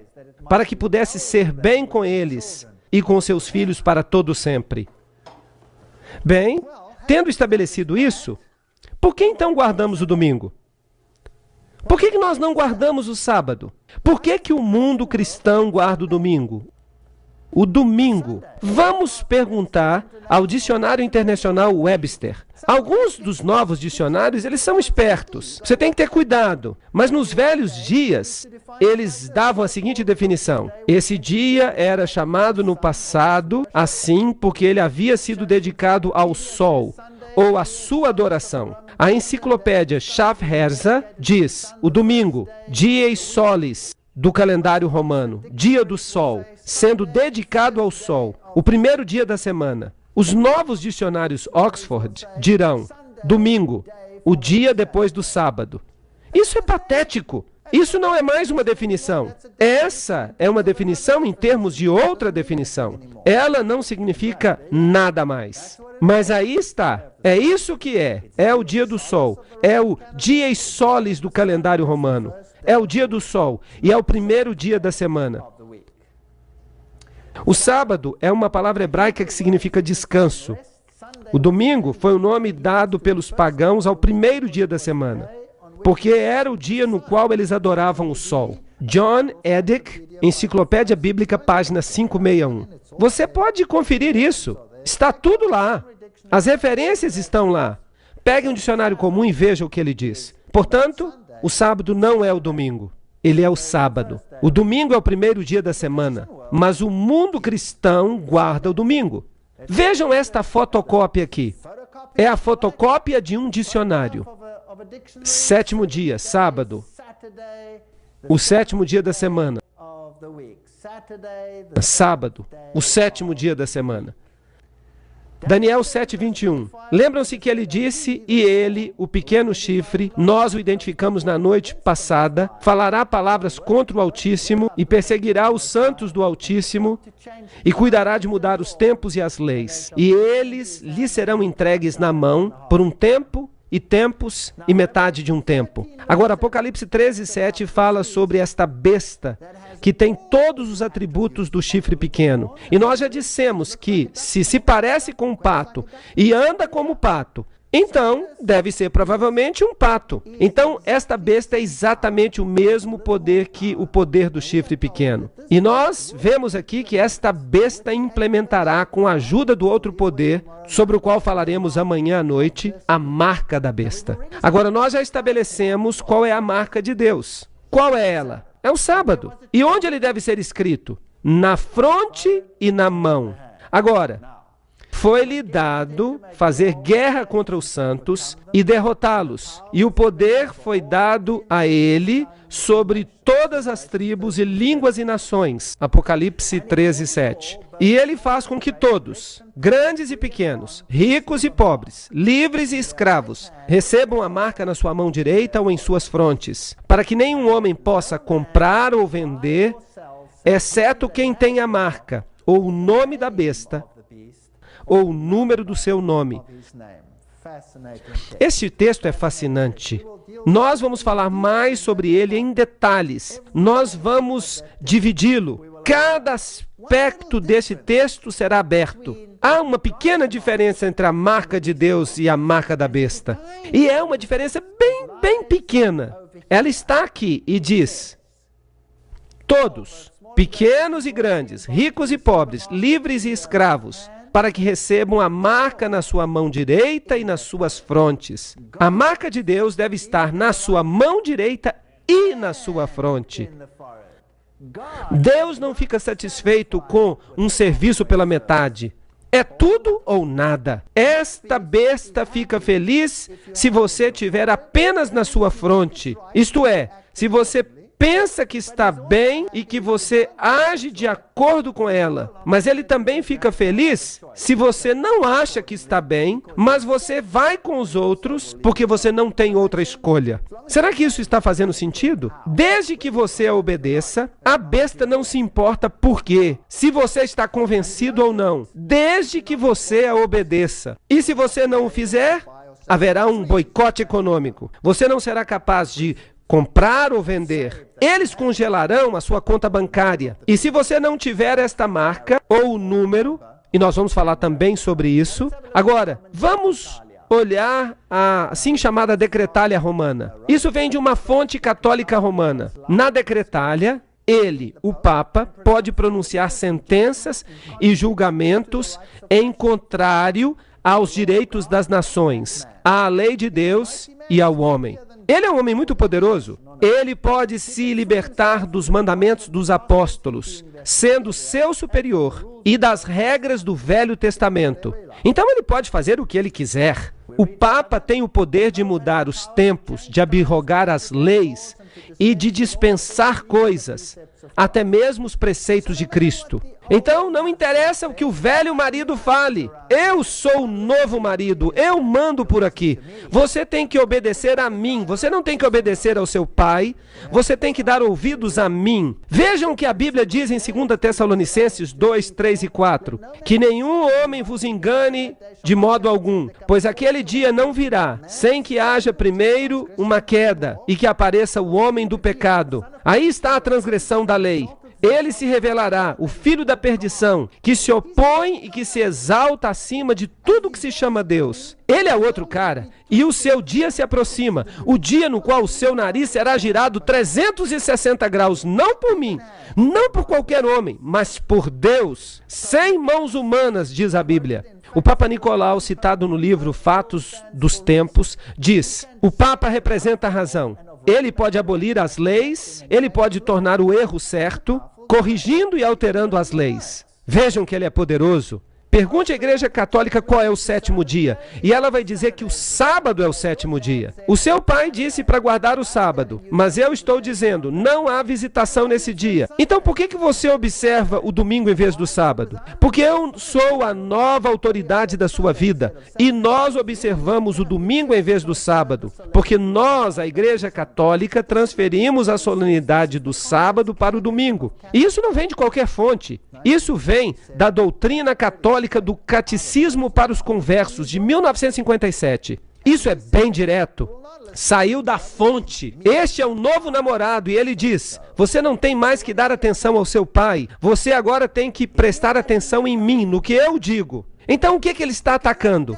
[SPEAKER 1] para que pudesse ser bem com eles e com seus filhos para todo sempre. Bem, tendo estabelecido isso, por que então guardamos o domingo? Por que nós não guardamos o sábado? Por que o mundo cristão guarda o domingo? O domingo. Vamos perguntar ao Dicionário Internacional Webster. Alguns dos novos dicionários, eles são espertos. Você tem que ter cuidado. Mas nos velhos dias, eles davam a seguinte definição. Esse dia era chamado no passado assim porque ele havia sido dedicado ao sol, ou à sua adoração. A enciclopédia Schaffhauser diz, o domingo, dies solis, do calendário romano, dia do sol, sendo dedicado ao sol, o primeiro dia da semana. Os novos dicionários Oxford dirão, domingo, o dia depois do sábado. Isso é patético. Isso não é mais uma definição. Essa é uma definição em termos de outra definição. Ela não significa nada mais. Mas aí está. É isso que é. É o dia do sol. É o dies solis do calendário romano. É o dia do sol. E é o primeiro dia da semana. O sábado é uma palavra hebraica que significa descanso. O domingo foi o nome dado pelos pagãos ao primeiro dia da semana, porque era o dia no qual eles adoravam o sol. John Edick, Enciclopédia Bíblica, página 561. Você pode conferir isso. Está tudo lá. As referências estão lá. Pegue um dicionário comum e veja o que ele diz. Portanto, o sábado não é o domingo. Ele é o sábado. O domingo é o primeiro dia da semana, mas o mundo cristão guarda o domingo. Vejam esta fotocópia aqui. É a fotocópia de um dicionário. Sétimo dia, sábado. O sétimo dia da semana. Sábado, o sétimo dia da semana. Daniel 7:21. Lembram-se que ele disse, e ele, o pequeno chifre, nós o identificamos na noite passada, falará palavras contra o Altíssimo e perseguirá os santos do Altíssimo e cuidará de mudar os tempos e as leis. E eles lhe serão entregues na mão por um tempo e tempos e metade de um tempo. Agora, Apocalipse 13:7 fala sobre esta besta que tem todos os atributos do chifre pequeno. E nós já dissemos que, se parece com um pato e anda como pato, Então, deve ser provavelmente um pato. Então, esta besta é exatamente o mesmo poder que o poder do chifre pequeno. E nós vemos aqui que esta besta implementará, com a ajuda do outro poder, sobre o qual falaremos amanhã à noite, a marca da besta. Agora, nós já estabelecemos qual é a marca de Deus. Qual é ela? É o sábado. E onde ele deve ser escrito? Na fronte e na mão. Agora, foi-lhe dado fazer guerra contra os santos e derrotá-los. E o poder foi dado a ele sobre todas as tribos e línguas e nações. Apocalipse 13:7. E ele faz com que todos, grandes e pequenos, ricos e pobres, livres e escravos, recebam a marca na sua mão direita ou em suas frontes, para que nenhum homem possa comprar ou vender, exceto quem tem a marca, ou o nome da besta, ou o número do seu nome. Este texto é fascinante. Nós vamos falar mais sobre ele em detalhes. Nós vamos dividi-lo. Cada aspecto desse texto será aberto. Há uma pequena diferença entre a marca de Deus e a marca da besta. E é uma diferença bem pequena. Ela está aqui e diz: todos, pequenos e grandes, ricos e pobres, livres e escravos, para que recebam a marca na sua mão direita e nas suas frontes. A marca de Deus deve estar na sua mão direita e na sua fronte. Deus não fica satisfeito com um serviço pela metade. É tudo ou nada. Esta besta fica feliz se você tiver apenas na sua fronte. Isto é, se você pensa que está bem e que você age de acordo com ela. Mas ele também fica feliz se você não acha que está bem, mas você vai com os outros porque você não tem outra escolha. Será que isso está fazendo sentido? Desde que você a obedeça, a besta não se importa por quê, se você está convencido ou não. Desde que você a obedeça. E se você não o fizer, haverá um boicote econômico. Você não será capaz de comprar ou vender. Eles congelarão a sua conta bancária. E se você não tiver esta marca ou o número, e nós vamos falar também sobre isso. Agora, vamos olhar a assim chamada Decretália Romana. Isso vem de uma fonte católica romana. Na Decretália, ele, o Papa, pode pronunciar sentenças e julgamentos em contrário aos direitos das nações, à lei de Deus e ao homem. Ele é um homem muito poderoso. Ele pode se libertar dos mandamentos dos apóstolos, sendo seu superior, e das regras do Velho Testamento. Então ele pode fazer o que ele quiser. O Papa tem o poder de mudar os tempos, de abrogar as leis e de dispensar coisas, até mesmo os preceitos de Cristo. Então, não interessa o que o velho marido fale. Eu sou o novo marido, eu mando por aqui. Você tem que obedecer a mim, você não tem que obedecer ao seu pai, você tem que dar ouvidos a mim. Vejam o que a Bíblia diz em 2 Tessalonicenses 2, 3 e 4. Que nenhum homem vos engane de modo algum, pois aquele dia não virá, sem que haja primeiro uma queda e que apareça o homem do pecado. Aí está a transgressão da lei. Ele se revelará, o filho da perdição, que se opõe e que se exalta acima de tudo que se chama Deus. Ele é outro cara, e o seu dia se aproxima, o dia no qual o seu nariz será girado 360 graus, não por mim, não por qualquer homem, mas por Deus, sem mãos humanas, diz a Bíblia. O Papa Nicolau, citado no livro Fatos dos Tempos, diz: o Papa representa a razão. Ele pode abolir as leis, ele pode tornar o erro certo, corrigindo e alterando as leis. Vejam que ele é poderoso. Pergunte à Igreja Católica qual é o sétimo dia, e ela vai dizer que o sábado é o sétimo dia. O seu pai disse para guardar o sábado, mas eu estou dizendo, não há visitação nesse dia. Então por que você observa o domingo em vez do sábado? Porque eu sou a nova autoridade da sua vida, e nós observamos o domingo em vez do sábado, porque nós, a Igreja Católica, transferimos a solenidade do sábado para o domingo. E isso não vem de qualquer fonte. Isso vem da doutrina católica do Catecismo para os Conversos, de 1957. Isso é bem direto. Saiu da fonte. Este é o novo namorado e ele diz: você não tem mais que dar atenção ao seu pai. Você agora tem que prestar atenção em mim, no que eu digo. Então o que ele está atacando?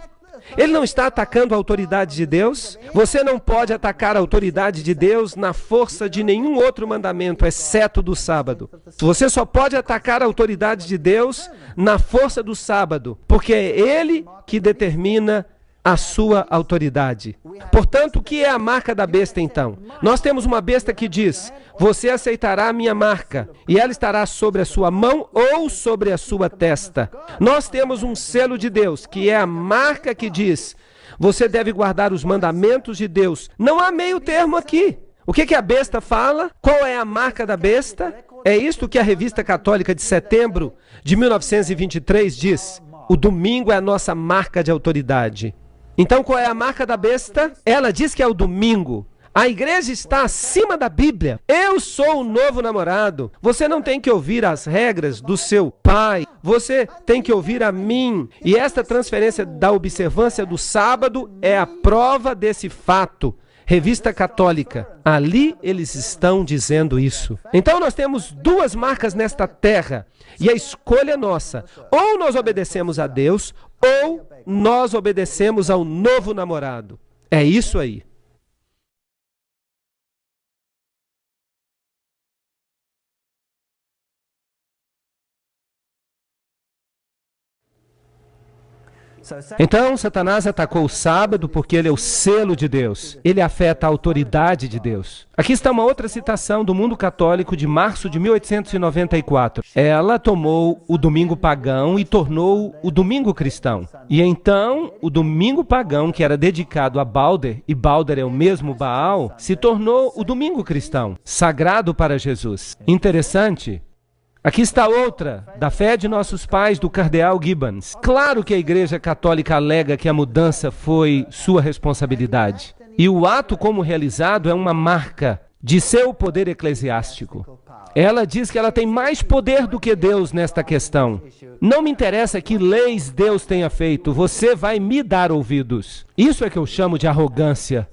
[SPEAKER 1] Ele não está atacando a autoridade de Deus? Você não pode atacar a autoridade de Deus na força de nenhum outro mandamento, exceto do sábado. Você só pode atacar a autoridade de Deus na força do sábado, porque é Ele que determina a sua autoridade. Portanto, o que é a marca da besta, então? Nós temos uma besta que diz: você aceitará a minha marca, e ela estará sobre a sua mão ou sobre a sua testa. Nós temos um selo de Deus, que é a marca que diz: você deve guardar os mandamentos de Deus. Não há meio termo aqui. O que a besta fala? Qual é a marca da besta? É isto que a Revista Católica de setembro de 1923 diz: o domingo é a nossa marca de autoridade. Então, qual é a marca da besta? Ela diz que é o domingo. A igreja está acima da Bíblia. Eu sou o novo namorado. Você não tem que ouvir as regras do seu pai. Você tem que ouvir a mim. E esta transferência da observância do sábado é a prova desse fato. Revista Católica. Ali eles estão dizendo isso. Então nós temos duas marcas nesta terra. E a escolha é nossa. Ou nós obedecemos a Deus, ou nós obedecemos ao novo namorado. É isso aí. Então, Satanás atacou o sábado porque ele é o selo de Deus. Ele afeta a autoridade de Deus. Aqui está uma outra citação do Mundo Católico de março de 1894. Ela tomou o domingo pagão e tornou o domingo cristão. E então, o domingo pagão, que era dedicado a Balder, e Balder é o mesmo Baal, se tornou o domingo cristão, sagrado para Jesus. Interessante. Aqui está outra, da fé de nossos pais, do cardeal Gibbons. Claro que a Igreja Católica alega que a mudança foi sua responsabilidade. E o ato como realizado é uma marca de seu poder eclesiástico. Ela diz que ela tem mais poder do que Deus nesta questão. Não me interessa que leis Deus tenha feito, você vai me dar ouvidos. Isso é que eu chamo de arrogância.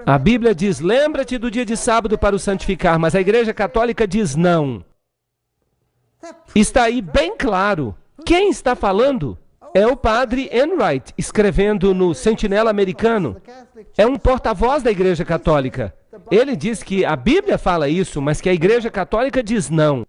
[SPEAKER 1] A Bíblia diz: lembra-te do dia de sábado para o santificar, mas a Igreja Católica diz não. Está aí bem claro. Quem está falando? É o padre Enright, escrevendo no Sentinela Americano. É um porta-voz da Igreja Católica. Ele diz que a Bíblia fala isso, mas que a Igreja Católica diz não.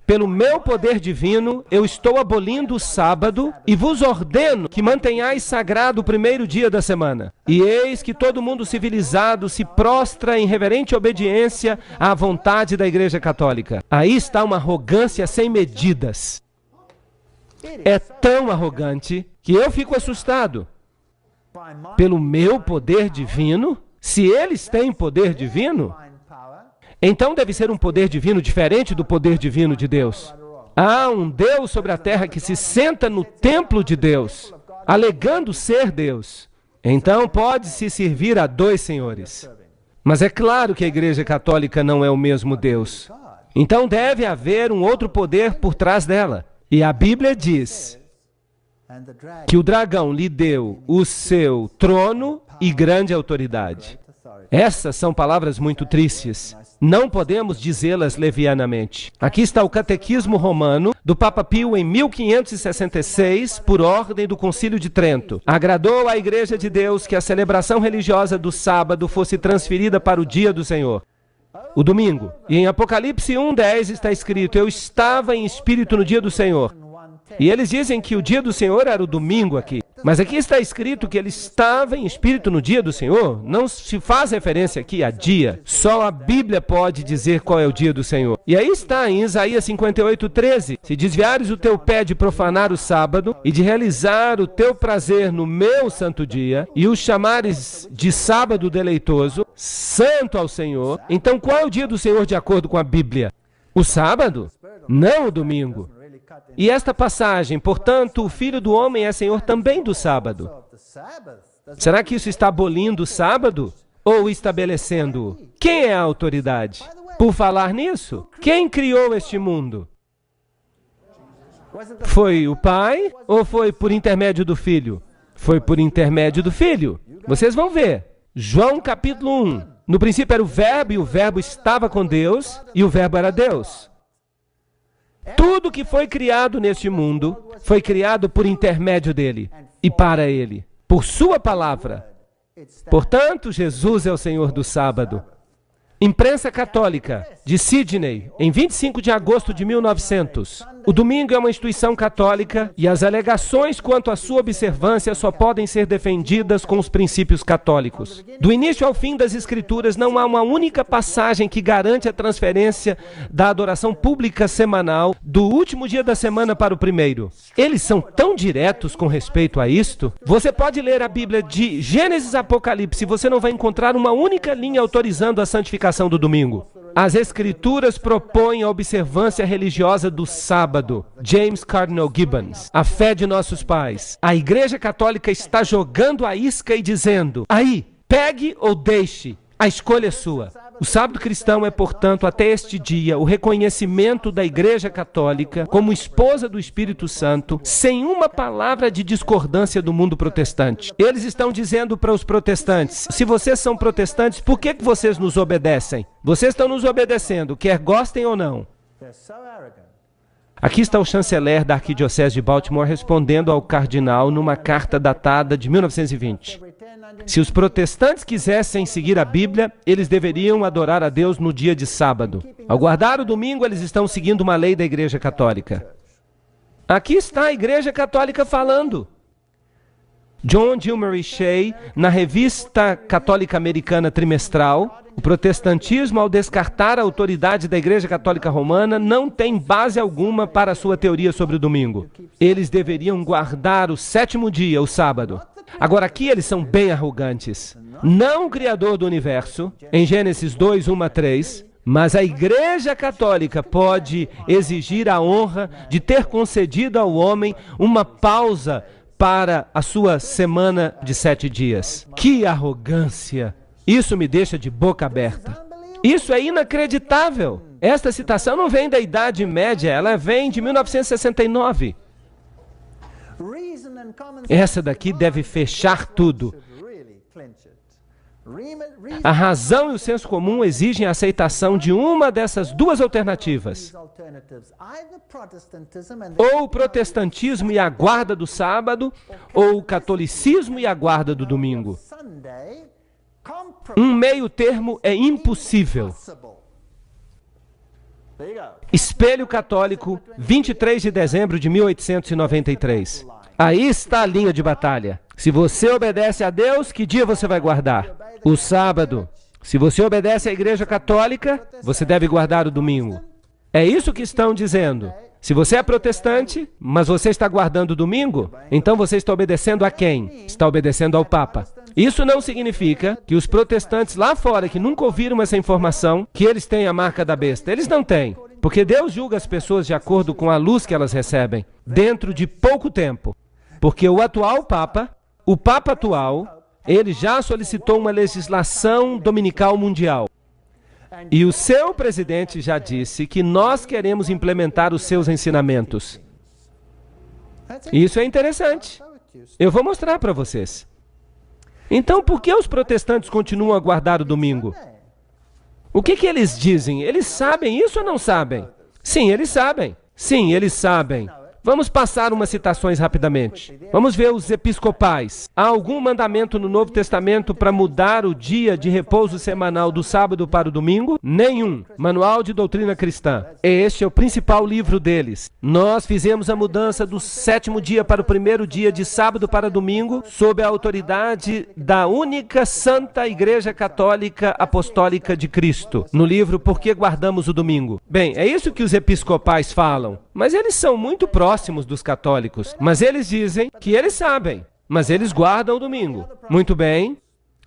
[SPEAKER 1] Pelo meu poder divino, eu estou abolindo o sábado e vos ordeno que mantenhais sagrado o primeiro dia da semana. E eis que todo mundo civilizado se prostra em reverente obediência à vontade da Igreja Católica. Aí está uma arrogância sem medidas. É tão arrogante que eu fico assustado. Pelo meu poder divino, se eles têm poder divino, então deve ser um poder divino diferente do poder divino de Deus. Há um Deus sobre a terra que se senta no templo de Deus, alegando ser Deus. Então pode-se servir a dois senhores. Mas é claro que a Igreja Católica não é o mesmo Deus. Então deve haver um outro poder por trás dela. E a Bíblia diz que o dragão lhe deu o seu trono e grande autoridade. Essas são palavras muito tristes. Não podemos dizê-las levianamente. Aqui está o Catequismo Romano do Papa Pio em 1566, por ordem do Concílio de Trento. Agradou à Igreja de Deus que a celebração religiosa do sábado fosse transferida para o dia do Senhor, o domingo. E em Apocalipse 1:10 está escrito: eu estava em espírito no dia do Senhor. E eles dizem que o dia do Senhor era o domingo aqui. Mas aqui está escrito que ele estava em espírito no dia do Senhor. Não se faz referência aqui a dia. Só a Bíblia pode dizer qual é o dia do Senhor. E aí está em Isaías 58:13. Se desviares o teu pé de profanar o sábado e de realizar o teu prazer no meu santo dia, e o chamares de sábado deleitoso, santo ao Senhor, então qual é o dia do Senhor de acordo com a Bíblia? O sábado? Não o domingo. E esta passagem, portanto, o Filho do Homem é Senhor também do sábado. Será que isso está abolindo o sábado? Ou estabelecendo-o? Quem é a autoridade? Por falar nisso, quem criou este mundo? Foi o Pai ou foi por intermédio do Filho? Foi por intermédio do Filho. Vocês vão ver. João capítulo 1. No princípio era o Verbo, e o Verbo estava com Deus, e o Verbo era Deus. Tudo que foi criado neste mundo foi criado por intermédio dele e para ele, por sua palavra. Portanto, Jesus é o Senhor do sábado. Imprensa Católica, de Sydney, em 25 de agosto de 1900. O domingo é uma instituição católica e as alegações quanto à sua observância só podem ser defendidas com os princípios católicos. Do início ao fim das Escrituras, não há uma única passagem que garante a transferência da adoração pública semanal do último dia da semana para o primeiro. Eles são tão diretos com respeito a isto. Você pode ler a Bíblia de Gênesis a Apocalipse, você não vai encontrar uma única linha autorizando a santificação do domingo. As Escrituras propõem a observância religiosa do sábado. James Cardinal Gibbons. A fé de nossos pais. A Igreja Católica está jogando a isca e dizendo: aí, pegue ou deixe, a escolha é sua. O sábado cristão é, portanto, até este dia, o reconhecimento da Igreja Católica como esposa do Espírito Santo, sem uma palavra de discordância do mundo protestante. Eles estão dizendo para os protestantes: se vocês são protestantes, por que vocês nos obedecem? Vocês estão nos obedecendo, quer gostem ou não. Aqui está o chanceler da Arquidiocese de Baltimore respondendo ao cardeal numa carta datada de 1920. Se os protestantes quisessem seguir a Bíblia, eles deveriam adorar a Deus no dia de sábado. Ao guardar o domingo, eles estão seguindo uma lei da Igreja Católica. Aqui está a Igreja Católica falando. John Gilmary Shea, na Revista Católica Americana Trimestral, o protestantismo, ao descartar a autoridade da Igreja Católica Romana, não tem base alguma para a sua teoria sobre o domingo. Eles deveriam guardar o sétimo dia, o sábado. Agora, aqui eles são bem arrogantes. Não o Criador do universo, em Gênesis 2, 1 a 3, mas a Igreja Católica pode exigir a honra de ter concedido ao homem uma pausa para a sua semana de 7 dias. Que arrogância! Isso me deixa de boca aberta. Isso é inacreditável. Esta citação não vem da Idade Média, ela vem de 1969. Essa daqui deve fechar tudo. A razão e o senso comum exigem a aceitação de uma dessas duas alternativas. Ou o protestantismo e a guarda do sábado, ou o catolicismo e a guarda do domingo. Um meio termo é impossível. Espelho Católico, 23 de dezembro de 1893. Aí está a linha de batalha. Se você obedece a Deus, que dia você vai guardar? O sábado. Se você obedece à Igreja Católica, você deve guardar o domingo. É isso que estão dizendo. Se você é protestante, mas você está guardando o domingo, então você está obedecendo a quem? Está obedecendo ao Papa. Isso não significa que os protestantes lá fora, que nunca ouviram essa informação, que eles têm a marca da besta. Eles não têm, porque Deus julga as pessoas de acordo com a luz que elas recebem, dentro de pouco tempo. Porque o atual Papa, o Papa atual, ele já solicitou uma legislação dominical mundial. E o seu presidente já disse que nós queremos implementar os seus ensinamentos. Isso é interessante. Eu vou mostrar para vocês. Então, por que os protestantes continuam a guardar o domingo? O que eles dizem? Eles sabem isso ou não sabem? Sim, eles sabem. Sim, eles sabem. Vamos passar umas citações rapidamente. Vamos ver os episcopais. Há algum mandamento no Novo Testamento para mudar o dia de repouso semanal do sábado para o domingo? Nenhum. Manual de Doutrina Cristã. Este é o principal livro deles. Nós fizemos a mudança do sétimo dia para o primeiro dia, de sábado para domingo, sob a autoridade da única Santa Igreja Católica Apostólica de Cristo, no livro Por que Guardamos o Domingo. Bem, é isso que os episcopais falam. Mas eles são muito próximos dos católicos. Mas eles dizem que eles sabem, mas eles guardam o domingo. Muito bem.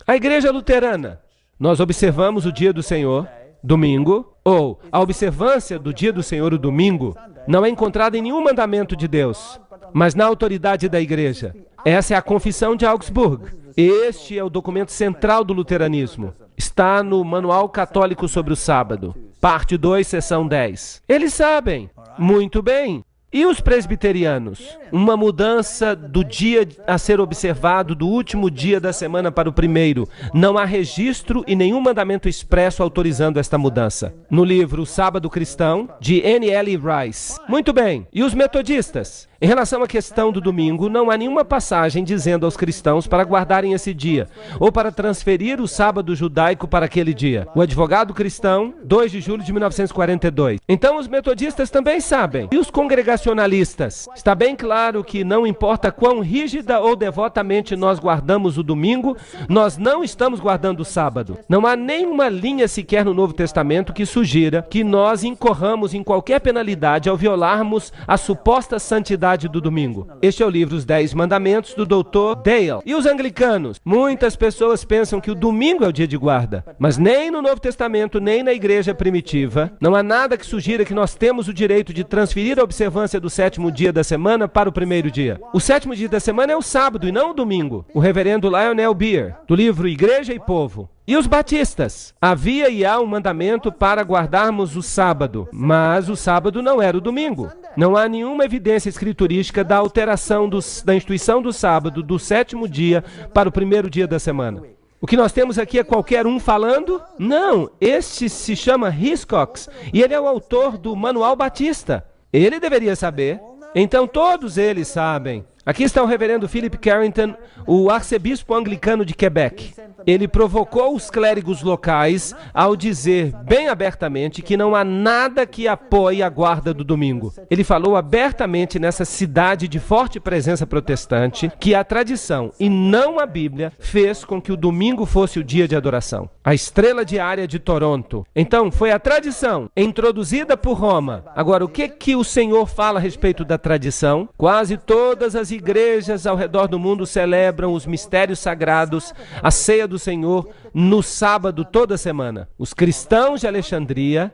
[SPEAKER 1] A Igreja Luterana. Nós observamos o dia do Senhor, domingo, ou a observância do dia do Senhor, o domingo, não é encontrada em nenhum mandamento de Deus, mas na autoridade da Igreja. Essa é a Confissão de Augsburgo. Este é o documento central do luteranismo. Está no Manual Católico sobre o Sábado, parte 2, seção 10. Eles sabem. Muito bem. E os presbiterianos? Uma mudança do dia a ser observado, do último dia da semana para o primeiro. Não há registro e nenhum mandamento expresso autorizando esta mudança. No livro Sábado Cristão, de N.L. Rice. Muito bem. E os metodistas? Em relação à questão do domingo, não há nenhuma passagem dizendo aos cristãos para guardarem esse dia, ou para transferir o sábado judaico para aquele dia. O Advogado Cristão, 2 de julho de 1942. Então os metodistas também sabem. E os congregacionalistas? Está bem claro que não importa quão rígida ou devotamente nós guardamos o domingo, nós não estamos guardando o sábado. Não há nenhuma linha sequer no Novo Testamento que sugira que nós incorramos em qualquer penalidade ao violarmos a suposta santidade do domingo. Este é o livro Os 10 Mandamentos do Dr. Dale. E os anglicanos? Muitas pessoas pensam que o domingo é o dia de guarda, mas nem no Novo Testamento, nem na igreja primitiva, não há nada que sugira que nós temos o direito de transferir a observância do sétimo dia da semana para o primeiro dia. O sétimo dia da semana é o sábado e não o domingo. O reverendo Lionel Beer, do livro Igreja e Povo. E os batistas? Havia e há um mandamento para guardarmos o sábado, mas o sábado não era o domingo. Não há nenhuma evidência escriturística da alteração da instituição do sábado do sétimo dia para o primeiro dia da semana. O que nós temos aqui é qualquer um falando? Não, este se chama Hiscox e ele é o autor do Manual Batista. Ele deveria saber. Então todos eles sabem. Aqui está o reverendo Philip Carrington, o arcebispo anglicano de Quebec. Ele provocou os clérigos locais ao dizer bem abertamente que não há nada que apoie a guarda do domingo. Ele falou abertamente nessa cidade de forte presença protestante que a tradição, e não a Bíblia, fez com que o domingo fosse o dia de adoração. A estrela diária de Toronto. Então, foi a tradição introduzida por Roma. Agora, o que o Senhor fala a respeito da tradição? Quase todas as igrejas ao redor do mundo celebram os mistérios sagrados, a ceia do Senhor, no sábado toda semana. Os cristãos de Alexandria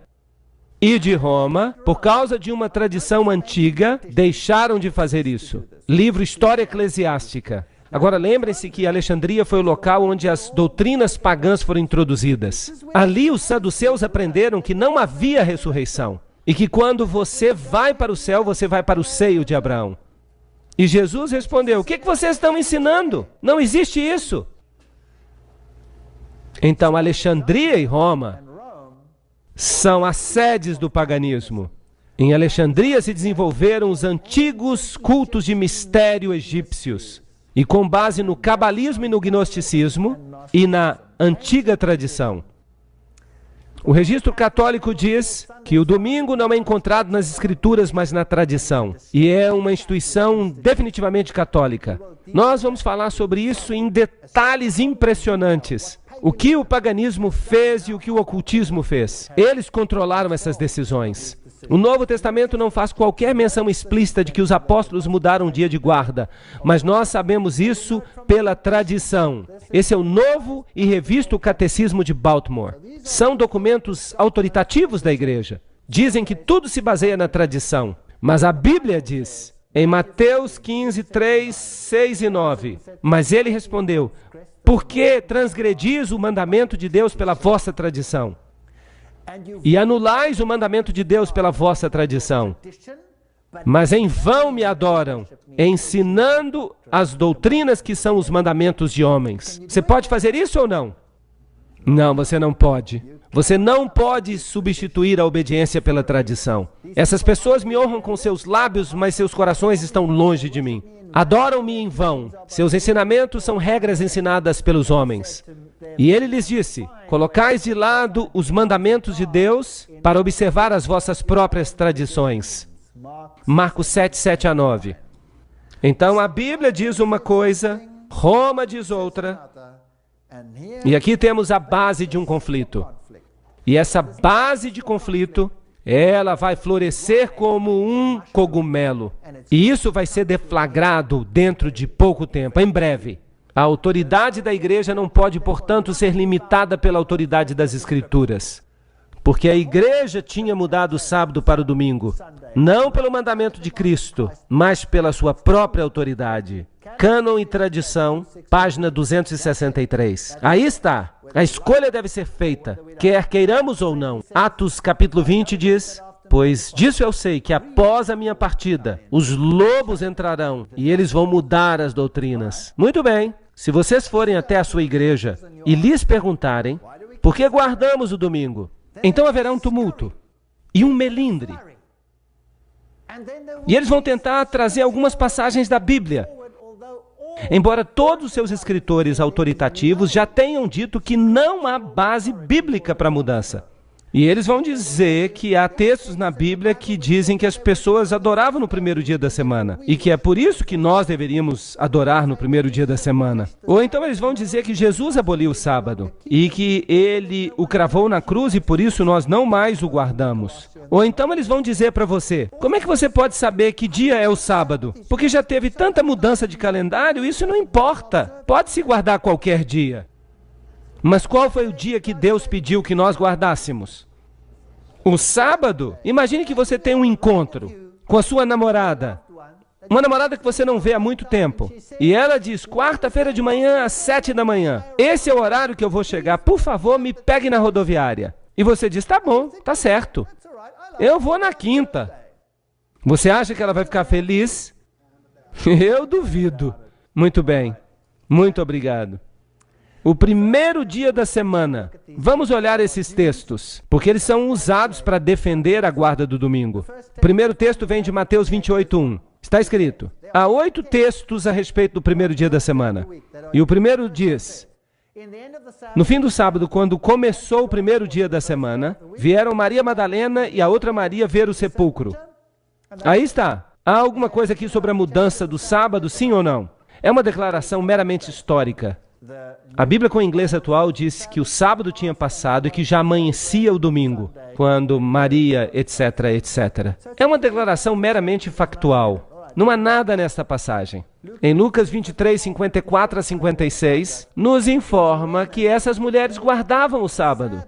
[SPEAKER 1] e de Roma, por causa de uma tradição antiga, deixaram de fazer isso. Livro História Eclesiástica. Agora lembrem-se que Alexandria foi o local onde as doutrinas pagãs foram introduzidas. Ali os saduceus aprenderam que não havia ressurreição e que quando você vai para o céu, você vai para o seio de Abraão. E Jesus respondeu: o que vocês estão ensinando? Não existe isso. Então, Alexandria e Roma são as sedes do paganismo. Em Alexandria se desenvolveram os antigos cultos de mistério egípcios. E com base no cabalismo e no gnosticismo e na antiga tradição. O registro católico diz que o domingo não é encontrado nas escrituras, mas na tradição. E é uma instituição definitivamente católica. Nós vamos falar sobre isso em detalhes impressionantes. O que o paganismo fez e o que o ocultismo fez. Eles controlaram essas decisões. O Novo Testamento não faz qualquer menção explícita de que os apóstolos mudaram o dia de guarda, mas nós sabemos isso pela tradição. Esse é o novo e revisto Catecismo de Baltimore. São documentos autoritativos da igreja. Dizem que tudo se baseia na tradição, mas a Bíblia diz, em Mateus 15, 3, 6 e 9, mas ele respondeu: por que transgredis o mandamento de Deus pela vossa tradição? E anulais o mandamento de Deus pela vossa tradição. Mas em vão me adoram, ensinando as doutrinas que são os mandamentos de homens. Você pode fazer isso ou não? Não, você não pode. Você não pode substituir a obediência pela tradição. Essas pessoas me honram com seus lábios, mas seus corações estão longe de mim. Adoram-me em vão. Seus ensinamentos são regras ensinadas pelos homens. E ele lhes disse: colocais de lado os mandamentos de Deus para observar as vossas próprias tradições. Marcos 7, 7 a 9. Então a Bíblia diz uma coisa, Roma diz outra, e aqui temos a base de um conflito. E essa base de conflito, ela vai florescer como um cogumelo. E isso vai ser deflagrado dentro de pouco tempo, em breve. A autoridade da igreja não pode, portanto, ser limitada pela autoridade das Escrituras. Porque a igreja tinha mudado o sábado para o domingo. Não pelo mandamento de Cristo, mas pela sua própria autoridade. Cânon e Tradição, página 263. Aí está. A escolha deve ser feita, quer queiramos ou não. Atos capítulo 20 diz: Pois disso eu sei que após a minha partida, os lobos entrarão e eles vão mudar as doutrinas. Muito bem, se vocês forem até a sua igreja e lhes perguntarem por que guardamos o domingo, então haverá um tumulto e um melindre. E eles vão tentar trazer algumas passagens da Bíblia, embora todos os seus escritores autoritativos já tenham dito que não há base bíblica para a mudança. E eles vão dizer que há textos na Bíblia que dizem que as pessoas adoravam no primeiro dia da semana e que é por isso que nós deveríamos adorar no primeiro dia da semana. Ou então eles vão dizer que Jesus aboliu o sábado e que ele o cravou na cruz e por isso nós não mais o guardamos. Ou então eles vão dizer para você, como é que você pode saber que dia é o sábado? Porque já teve tanta mudança de calendário, isso não importa. Pode-se guardar qualquer dia. Mas qual foi o dia que Deus pediu que nós guardássemos? O sábado? Imagine que você tem um encontro com a sua namorada. Uma namorada que você não vê há muito tempo. E ela diz, quarta-feira de manhã às 7 da manhã. Esse é o horário que eu vou chegar. Por favor, me pegue na rodoviária. E você diz, tá bom, tá certo. Eu vou na quinta. Você acha que ela vai ficar feliz? Eu duvido. Muito bem. Muito obrigado. O primeiro dia da semana. Vamos olhar esses textos, porque eles são usados para defender a guarda do domingo. O primeiro texto vem de Mateus 28:1. Está escrito, há 8 textos a respeito do primeiro dia da semana. E o primeiro diz, no fim do sábado, quando começou o primeiro dia da semana, vieram Maria Madalena e a outra Maria ver o sepulcro. Aí está. Há alguma coisa aqui sobre a mudança do sábado, sim ou não? É uma declaração meramente histórica. A Bíblia com o inglês atual diz que o sábado tinha passado e que já amanhecia o domingo, quando Maria, etc, etc. É uma declaração meramente factual. Não há nada nesta passagem. Em Lucas 23, 54 a 56, nos informa que essas mulheres guardavam o sábado.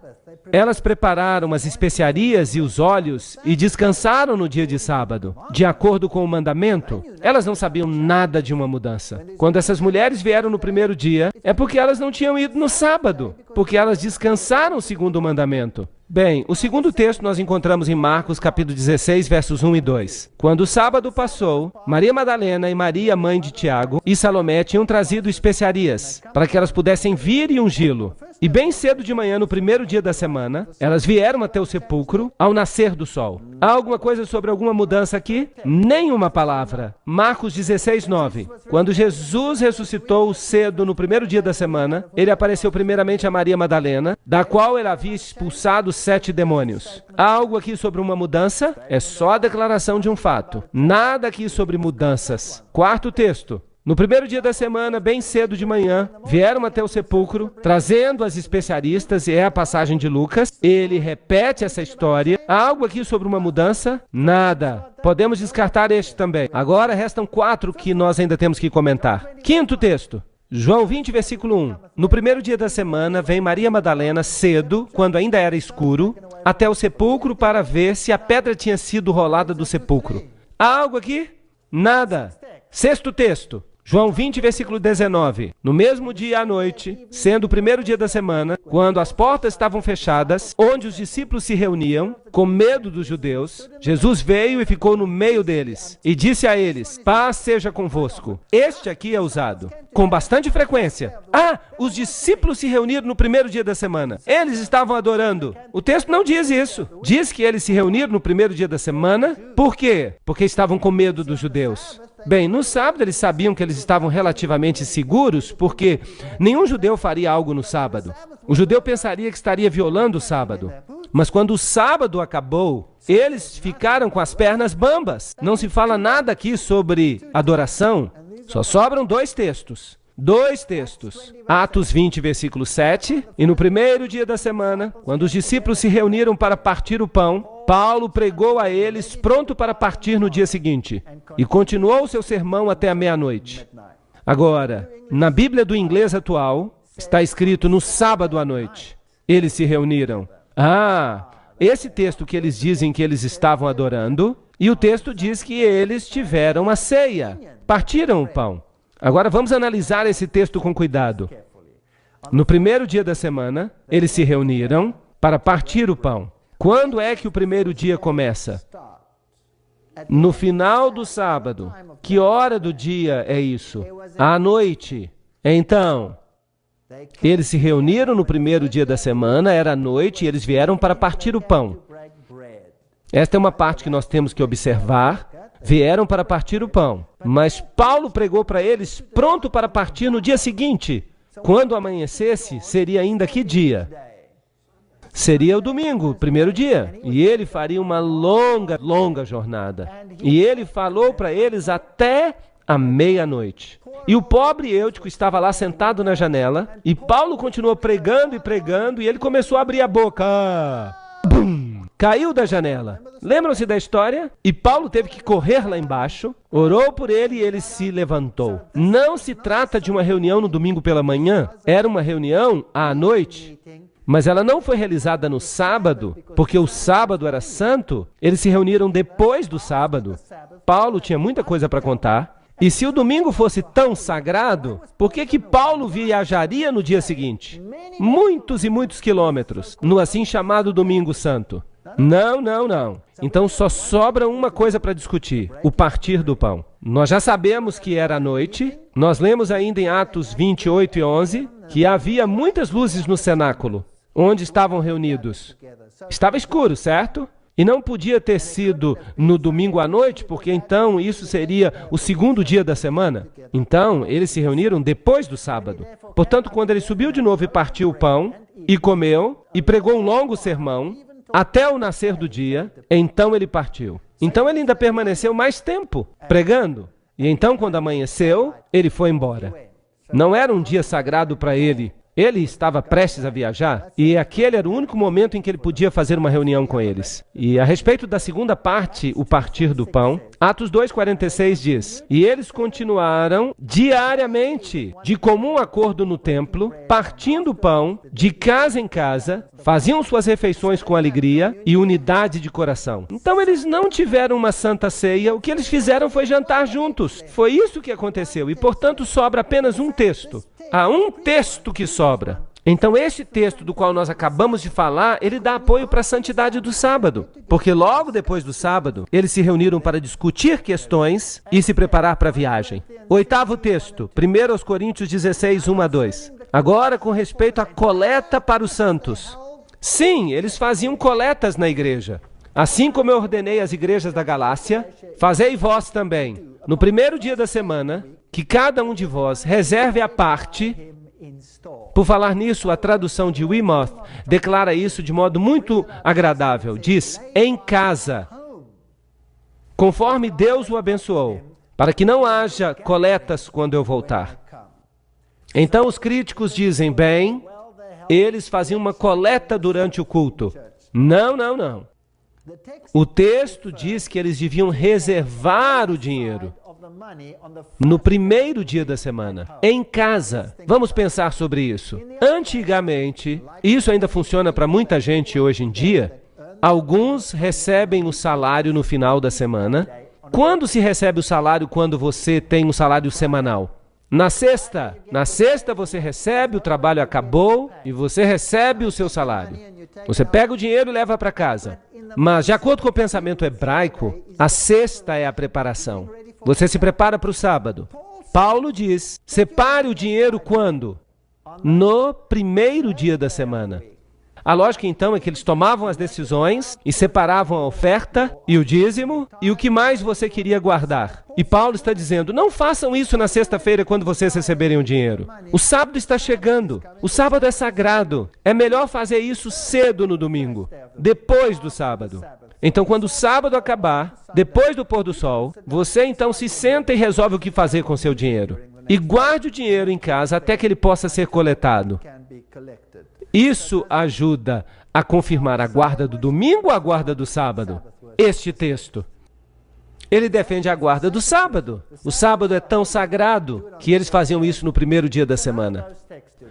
[SPEAKER 1] Elas prepararam as especiarias e os óleos e descansaram no dia de sábado. De acordo com o mandamento, elas não sabiam nada de uma mudança. Quando essas mulheres vieram no primeiro dia, é porque elas não tinham ido no sábado, porque elas descansaram segundo o mandamento. Bem, o segundo texto nós encontramos em Marcos, capítulo 16, versos 1 e 2. Quando o sábado passou, Maria Madalena e Maria, mãe de Tiago, e Salomé tinham trazido especiarias, para que elas pudessem vir e ungí-lo. E bem cedo de manhã, no primeiro dia da semana, elas vieram até o sepulcro ao nascer do sol. Há alguma coisa sobre alguma mudança aqui? Nenhuma palavra. Marcos 16, 9. Quando Jesus ressuscitou cedo no primeiro dia da semana, ele apareceu primeiramente a Maria Madalena, da qual ele havia expulsado 7 demônios. Há algo aqui sobre uma mudança? É só a declaração de um fato. Nada aqui sobre mudanças. Quarto texto. No primeiro dia da semana, bem cedo de manhã, vieram até o sepulcro, trazendo as especiaristas, e é a passagem de Lucas. Ele repete essa história. Há algo aqui sobre uma mudança? Nada. Podemos descartar este também. Agora restam 4 que nós ainda temos que comentar. Quinto texto. João 20, versículo 1. No primeiro dia da semana, vem Maria Madalena cedo, quando ainda era escuro, até o sepulcro para ver se a pedra tinha sido rolada do sepulcro. Há algo aqui? Nada. Sexto texto. João 20, versículo 19. No mesmo dia à noite, sendo o primeiro dia da semana, quando as portas estavam fechadas, onde os discípulos se reuniam, com medo dos judeus, Jesus veio e ficou no meio deles, e disse a eles, paz seja convosco. Este aqui é usado com bastante frequência. Ah, os discípulos se reuniram no primeiro dia da semana. Eles estavam adorando. O texto não diz isso. Diz que eles se reuniram no primeiro dia da semana. Por quê? Porque estavam com medo dos judeus. Bem, no sábado eles sabiam que eles estavam relativamente seguros, porque nenhum judeu faria algo no sábado. O judeu pensaria que estaria violando o sábado. Mas quando o sábado acabou, eles ficaram com as pernas bambas. Não se fala nada aqui sobre adoração. Só sobram 2 textos. 2 textos. Atos 20, versículo 7. E no primeiro dia da semana, quando os discípulos se reuniram para partir o pão, Paulo pregou a eles, pronto para partir no dia seguinte. E continuou seu sermão até a meia-noite. Agora, na Bíblia do inglês atual, está escrito no sábado à noite. Eles se reuniram. Ah, esse texto que eles dizem que eles estavam adorando, e o texto diz que eles tiveram a ceia, partiram o pão. Agora vamos analisar esse texto com cuidado. No primeiro dia da semana, eles se reuniram para partir o pão. Quando é que o primeiro dia começa? No final do sábado. Que hora do dia é isso? À noite. Então, eles se reuniram no primeiro dia da semana, era à noite, e eles vieram para partir o pão. Esta é uma parte que nós temos que observar. Vieram para partir o pão. Mas Paulo pregou para eles pronto para partir no dia seguinte. Quando amanhecesse, seria ainda que dia? Seria o domingo, primeiro dia. E ele faria uma longa jornada. E ele falou para eles até a meia-noite. E o pobre Eutico estava lá sentado na janela. E Paulo continuou pregando e pregando. E ele começou a abrir a boca. Bum! Caiu da janela. Lembram-se da história? E Paulo teve que correr lá embaixo. Orou por ele e ele se levantou. Não se trata de uma reunião no domingo pela manhã. Era uma reunião à noite. Mas ela não foi realizada no sábado, porque o sábado era santo. Eles se reuniram depois do sábado. Paulo tinha muita coisa para contar. E se o domingo fosse tão sagrado, por que Paulo viajaria no dia seguinte? Muitos e muitos quilômetros, no assim chamado Domingo Santo. Não. Então só sobra uma coisa para discutir, o partir do pão. Nós já sabemos que era à noite. Nós lemos ainda em Atos 28 e 11, que havia muitas luzes no cenáculo, onde estavam reunidos. Estava escuro, certo? E não podia ter sido no domingo à noite, porque então isso seria o segundo dia da semana. Então, eles se reuniram depois do sábado. Portanto, quando ele subiu de novo e partiu o pão, e comeu, e pregou um longo sermão, até o nascer do dia, então ele partiu. Então ele ainda permaneceu mais tempo pregando. E então, quando amanheceu, ele foi embora. Não era um dia sagrado para ele. Ele estava prestes a viajar e aquele era o único momento em que ele podia fazer uma reunião com eles. E a respeito da segunda parte, o partir do pão, Atos 2,46 diz: E eles continuaram diariamente, de comum acordo no templo, partindo o pão, de casa em casa, faziam suas refeições com alegria e unidade de coração. Então eles não tiveram uma santa ceia, o que eles fizeram foi jantar juntos. Foi isso que aconteceu e, portanto, sobra apenas um texto. Há um texto que sobra. Então, este texto do qual nós acabamos de falar, ele dá apoio para a santidade do sábado. Porque logo depois do sábado, eles se reuniram para discutir questões e se preparar para a viagem. Oitavo texto, 1 Coríntios 16, 1 a 2. Agora, com respeito à coleta para os santos. Sim, eles faziam coletas na igreja. Assim como eu ordenei às igrejas da Galácia, fazei vós também, no primeiro dia da semana, que cada um de vós reserve a parte. Por falar nisso, a tradução de Weymouth declara isso de modo muito agradável. Diz, em casa, conforme Deus o abençoou, para que não haja coletas quando eu voltar. Então os críticos dizem, bem, eles faziam uma coleta durante o culto. Não. O texto diz que eles deviam reservar o dinheiro no primeiro dia da semana, em casa. Vamos pensar sobre isso. Antigamente, e isso ainda funciona para muita gente hoje em dia, alguns recebem o salário no final da semana. Quando se recebe o salário quando você tem um salário semanal? Na sexta. Na sexta você recebe, o trabalho acabou e você recebe o seu salário. Você pega o dinheiro e leva para casa. Mas, de acordo com o pensamento hebraico, a sexta é a preparação. Você se prepara para o sábado. Paulo diz, separe o dinheiro quando? No primeiro dia da semana. A lógica, então, é que eles tomavam as decisões e separavam a oferta e o dízimo e o que mais você queria guardar. E Paulo está dizendo, não façam isso na sexta-feira quando vocês receberem o dinheiro. O sábado está chegando. O sábado é sagrado. É melhor fazer isso cedo no domingo, depois do sábado. Então, quando o sábado acabar, depois do pôr do sol, você então se senta e resolve o que fazer com seu dinheiro. E guarde o dinheiro em casa até que ele possa ser coletado. Isso ajuda a confirmar a guarda do domingo ou a guarda do sábado? Este texto. Ele defende a guarda do sábado. O sábado é tão sagrado que eles faziam isso no primeiro dia da semana.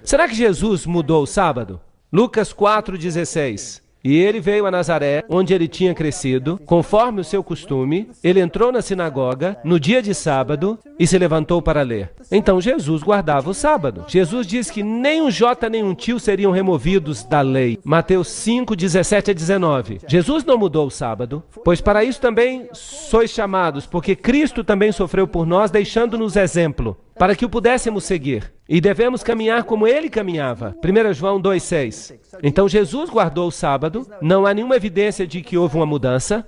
[SPEAKER 1] Será que Jesus mudou o sábado? Lucas 4,16. E ele veio a Nazaré, onde ele tinha crescido, conforme o seu costume. Ele entrou na sinagoga, no dia de sábado, e se levantou para ler. Então Jesus guardava o sábado. Jesus diz que nem um jota nem um tio seriam removidos da lei. Mateus 5, 17 a 19. Jesus não mudou o sábado, pois para isso também sois chamados, porque Cristo também sofreu por nós, deixando-nos exemplo, para que o pudéssemos seguir. E devemos caminhar como ele caminhava. 1 João 2,6. Então Jesus guardou o sábado, não há nenhuma evidência de que houve uma mudança.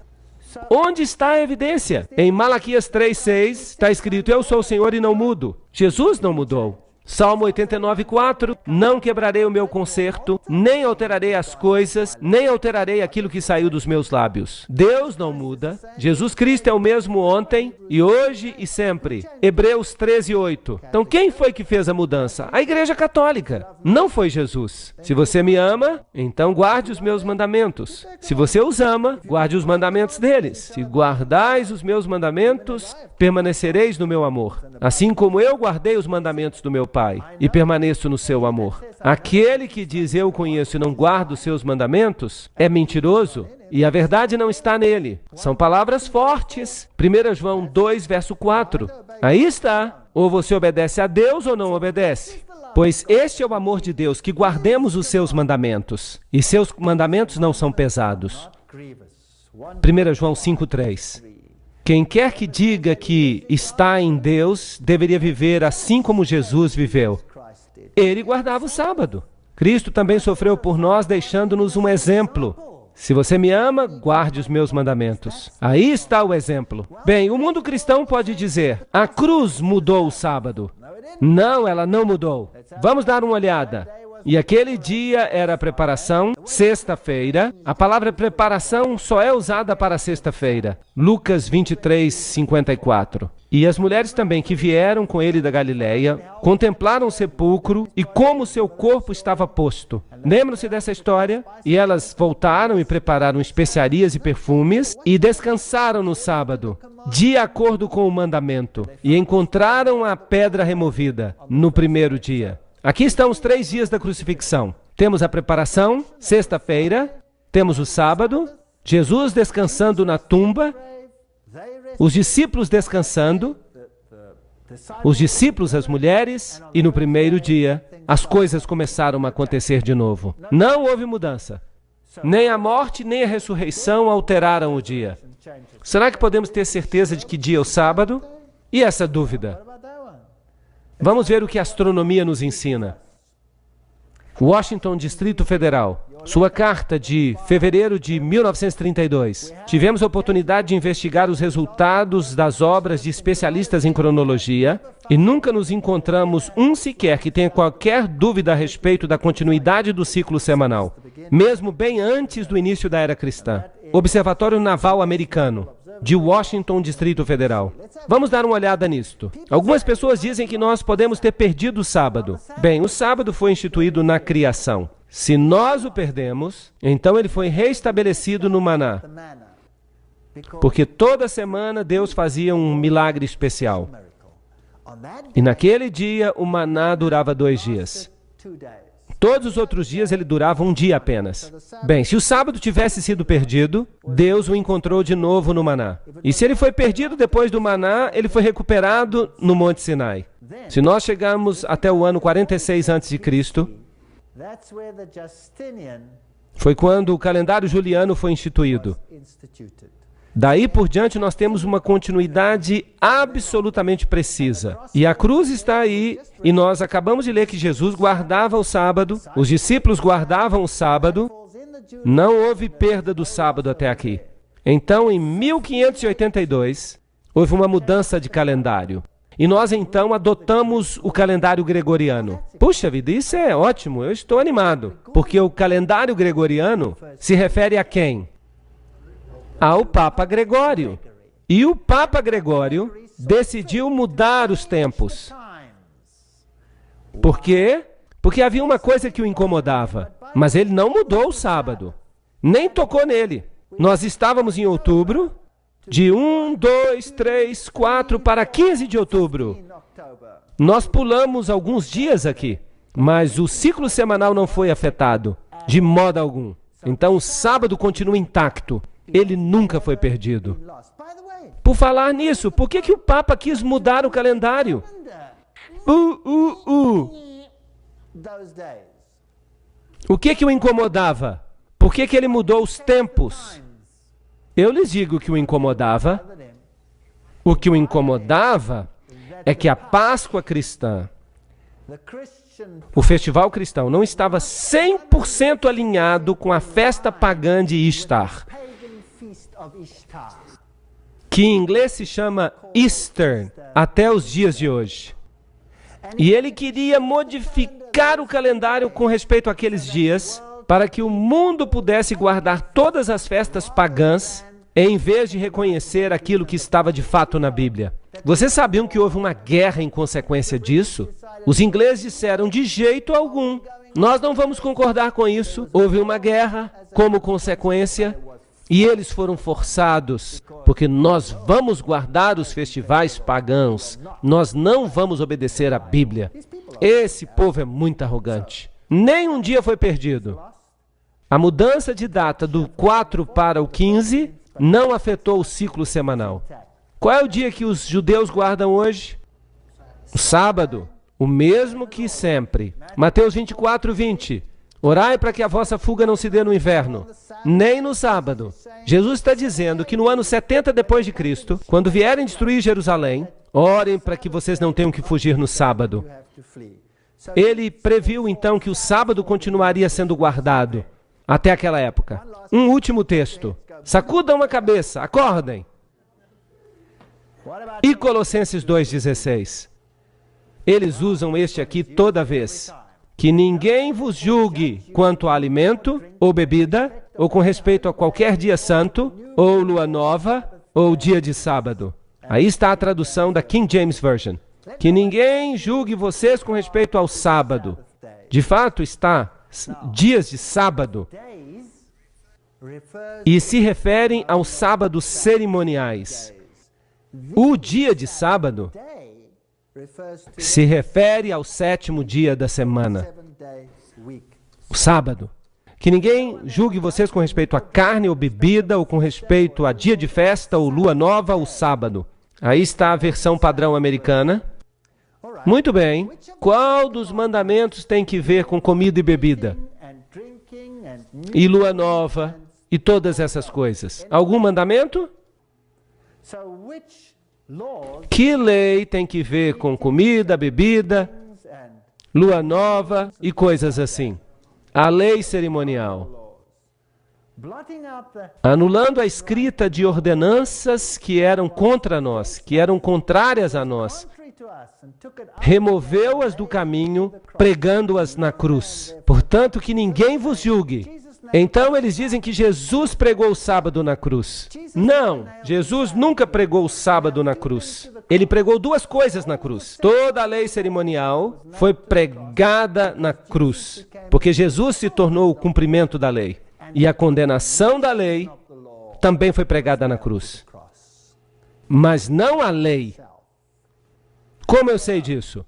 [SPEAKER 1] Onde está a evidência? Em Malaquias 3,6 está escrito: eu sou o Senhor e não mudo. Jesus não mudou. Salmo 89,4, não quebrarei o meu concerto, nem alterarei as coisas, nem alterarei aquilo que saiu dos meus lábios. Deus não muda, Jesus Cristo é o mesmo ontem, e hoje e sempre. Hebreus 13,8. Então quem foi que fez a mudança? A Igreja Católica, não foi Jesus. Se você me ama, então guarde os meus mandamentos. Se você os ama, guarde os mandamentos deles. Se guardais os meus mandamentos, permanecereis no meu amor, assim como eu guardei os mandamentos do meu Pai e permaneço no seu amor. Aquele que diz eu conheço e não guarda os seus mandamentos é mentiroso e a verdade não está nele. São palavras fortes. 1 João 2, verso 4. Aí está. Ou você obedece a Deus ou não obedece. Pois este é o amor de Deus, que guardemos os seus mandamentos. E seus mandamentos não são pesados. 1 João 5,3. Quem quer que diga que está em Deus, deveria viver assim como Jesus viveu. Ele guardava o sábado. Cristo também sofreu por nós, deixando-nos um exemplo. Se você me ama, guarde os meus mandamentos. Aí está o exemplo. Bem, o mundo cristão pode dizer: a cruz mudou o sábado. Não, ela não mudou. Vamos dar uma olhada. E aquele dia era a preparação, sexta-feira. A palavra preparação só é usada para sexta-feira. Lucas 23, 54. E as mulheres também que vieram com ele da Galileia, contemplaram o sepulcro e como seu corpo estava posto. Lembram-se dessa história? E elas voltaram e prepararam especiarias e perfumes e descansaram no sábado, de acordo com o mandamento. E encontraram a pedra removida no primeiro dia. Aqui estão os 3 dias da crucifixão. Temos a preparação, sexta-feira, temos o sábado, Jesus descansando na tumba, os discípulos descansando, os discípulos, as mulheres, e no primeiro dia, as coisas começaram a acontecer de novo. Não houve mudança. Nem a morte, nem a ressurreição alteraram o dia. Será que podemos ter certeza de que dia é o sábado? E essa dúvida? Vamos ver o que a astronomia nos ensina. Washington, Distrito Federal. Sua carta de fevereiro de 1932. Tivemos a oportunidade de investigar os resultados das obras de especialistas em cronologia e nunca nos encontramos um sequer que tenha qualquer dúvida a respeito da continuidade do ciclo semanal, mesmo bem antes do início da era cristã. Observatório Naval Americano, de Washington, Distrito Federal. Vamos dar uma olhada nisto. Algumas pessoas dizem que nós podemos ter perdido o sábado. Bem, o sábado foi instituído na criação. Se nós o perdemos, então ele foi reestabelecido no maná. Porque toda semana Deus fazia um milagre especial. E naquele dia o maná durava 2 dias. Todos os outros dias ele durava 1 dia apenas. Bem, se o sábado tivesse sido perdido, Deus o encontrou de novo no maná. E se ele foi perdido depois do maná, ele foi recuperado no Monte Sinai. Se nós chegarmos até o ano 46 a.C., foi quando o calendário juliano foi instituído. Daí por diante nós temos uma continuidade absolutamente precisa. E a cruz está aí, e nós acabamos de ler que Jesus guardava o sábado, os discípulos guardavam o sábado, não houve perda do sábado até aqui. Então, em 1582, houve uma mudança de calendário. E nós então adotamos o calendário gregoriano. Puxa vida, isso é ótimo, eu estou animado. Porque o calendário gregoriano se refere a quem? Ao Papa Gregório. E o Papa Gregório decidiu mudar os tempos. Por quê? Porque havia uma coisa que o incomodava, mas ele não mudou o sábado, nem tocou nele. Nós estávamos em outubro, de 1, 2, 3, 4 para 15 de outubro. Nós pulamos alguns dias aqui, mas o ciclo semanal não foi afetado, de modo algum. Então o sábado continua intacto. Ele nunca foi perdido. Por falar nisso, por que o Papa quis mudar o calendário? O que o incomodava? Por que ele mudou os tempos? Eu lhes digo que o incomodava. O que o incomodava é que a Páscoa cristã, o festival cristão, não estava 100% alinhado com a festa pagã de Ishtar, que em inglês se chama Easter, até os dias de hoje. E ele queria modificar o calendário com respeito àqueles dias, para que o mundo pudesse guardar todas as festas pagãs, em vez de reconhecer aquilo que estava de fato na Bíblia. Vocês sabiam que houve uma guerra em consequência disso? Os ingleses disseram, de jeito algum, nós não vamos concordar com isso. Houve uma guerra como consequência, e eles foram forçados, porque nós vamos guardar os festivais pagãos, nós não vamos obedecer à Bíblia. Esse povo é muito arrogante. Nem um dia foi perdido. A mudança de data do 4 para o 15 não afetou o ciclo semanal. Qual é o dia que os judeus guardam hoje? O sábado, o mesmo que sempre. Mateus 24, 20. Orai para que a vossa fuga não se dê no inverno, nem no sábado. Jesus está dizendo que no ano 70 depois de Cristo, quando vierem destruir Jerusalém, orem para que vocês não tenham que fugir no sábado. Ele previu então que o sábado continuaria sendo guardado até aquela época. Um último texto. Sacudam a cabeça, acordem. E Colossenses 2,16. Eles usam este aqui toda vez. Que ninguém vos julgue quanto a alimento ou bebida, ou com respeito a qualquer dia santo, ou lua nova, ou dia de sábado. Aí está a tradução da King James Version. Que ninguém julgue vocês com respeito ao sábado. De fato, está dias de sábado. E se referem aos sábados cerimoniais. O dia de sábado se refere ao 7º dia da semana. O sábado. Que ninguém julgue vocês com respeito a carne ou bebida, ou com respeito a dia de festa, ou lua nova, ou sábado. Aí está a versão padrão americana. Muito bem. Qual dos mandamentos tem que ver com comida e bebida? E lua nova? E todas essas coisas. Algum mandamento? Que lei tem que ver com comida, bebida, lua nova e coisas assim? A lei cerimonial. Anulando a escrita de ordenanças que eram contra nós, que eram contrárias a nós. Removeu-as do caminho, pregando-as na cruz. Portanto, que ninguém vos julgue. Então eles dizem que Jesus pregou o sábado na cruz. Não, Jesus nunca pregou o sábado na cruz. Ele pregou duas coisas na cruz. Toda a lei cerimonial foi pregada na cruz, porque Jesus se tornou o cumprimento da lei. E a condenação da lei também foi pregada na cruz. Mas não a lei. Como eu sei disso?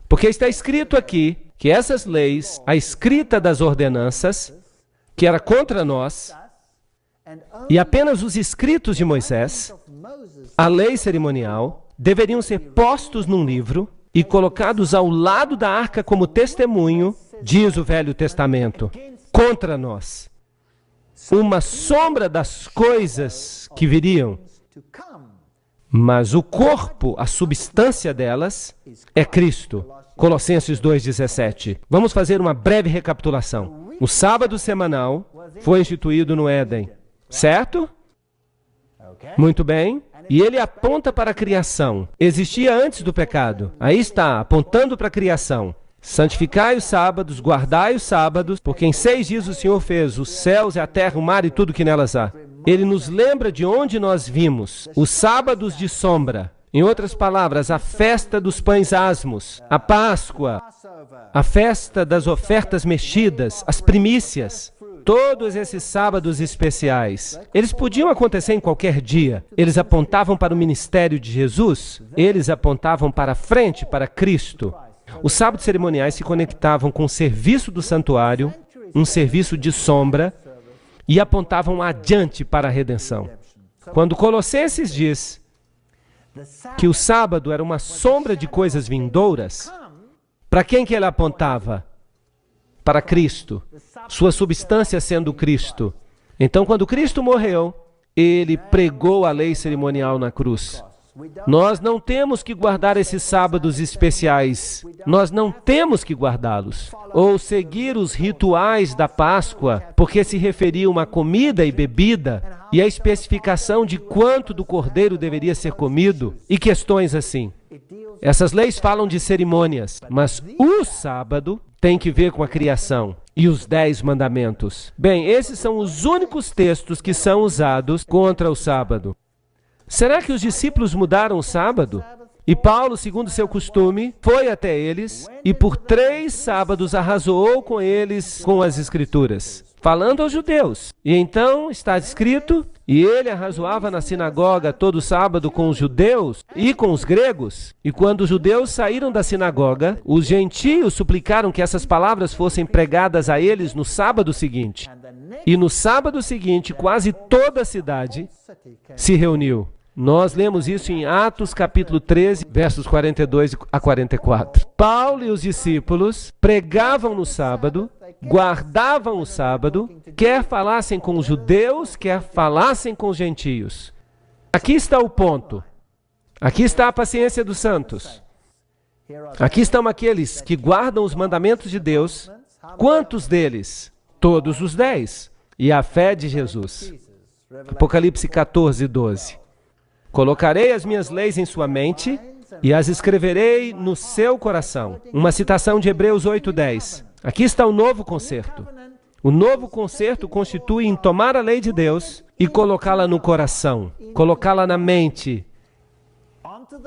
[SPEAKER 1] Porque está escrito aqui que essas leis, a escrita das ordenanças, que era contra nós, e apenas os escritos de Moisés, a lei cerimonial, deveriam ser postos num livro e colocados ao lado da arca como testemunho, diz o Velho Testamento, contra nós. Uma sombra das coisas que viriam, mas o corpo, a substância delas, é Cristo. Colossenses 2,17. Vamos fazer uma breve recapitulação. O sábado semanal foi instituído no Éden, certo? Muito bem. E ele aponta para a criação. Existia antes do pecado. Aí está, apontando para a criação. Santificai os sábados, guardai os sábados, porque em 6 dias o Senhor fez os céus e a terra, o mar e tudo que nelas há. Ele nos lembra de onde nós vimos os sábados de sombra. Em outras palavras, a festa dos pães asmos, a Páscoa, a festa das ofertas mexidas, as primícias, todos esses sábados especiais. Eles podiam acontecer em qualquer dia. Eles apontavam para o ministério de Jesus, eles apontavam para frente, para Cristo. Os sábados cerimoniais se conectavam com o serviço do santuário, um serviço de sombra, e apontavam adiante para a redenção. Quando Colossenses diz que o sábado era uma sombra de coisas vindouras, para quem que ele apontava? Para Cristo, sua substância sendo Cristo. Então, quando Cristo morreu, ele pregou a lei cerimonial na cruz. Nós não temos que guardar esses sábados especiais. Nós não temos que guardá-los. Ou seguir os rituais da Páscoa, porque se referiam a comida e bebida, e a especificação de quanto do cordeiro deveria ser comido, e questões assim. Essas leis falam de cerimônias, mas o sábado tem que ver com a criação e os 10 mandamentos. Bem, esses são os únicos textos que são usados contra o sábado. Será que os discípulos mudaram o sábado? E Paulo, segundo seu costume, foi até eles e por 3 sábados arrazoou com eles com as Escrituras, falando aos judeus. E então está escrito, e ele arrazoava na sinagoga todo sábado com os judeus e com os gregos. E quando os judeus saíram da sinagoga, os gentios suplicaram que essas palavras fossem pregadas a eles no sábado seguinte. E no sábado seguinte, quase toda a cidade se reuniu. Nós lemos isso em Atos capítulo 13, versos 42 a 44. Paulo e os discípulos pregavam no sábado, guardavam o sábado, quer falassem com os judeus, quer falassem com os gentios. Aqui está o ponto. Aqui está a paciência dos santos. Aqui estão aqueles que guardam os mandamentos de Deus. Quantos deles? Todos os 10. E a fé de Jesus. Apocalipse 14, 12. Colocarei as minhas leis em sua mente e as escreverei no seu coração. Uma citação de Hebreus 8:10. Aqui está o novo concerto. O novo concerto constitui em tomar a lei de Deus e colocá-la no coração, colocá-la na mente,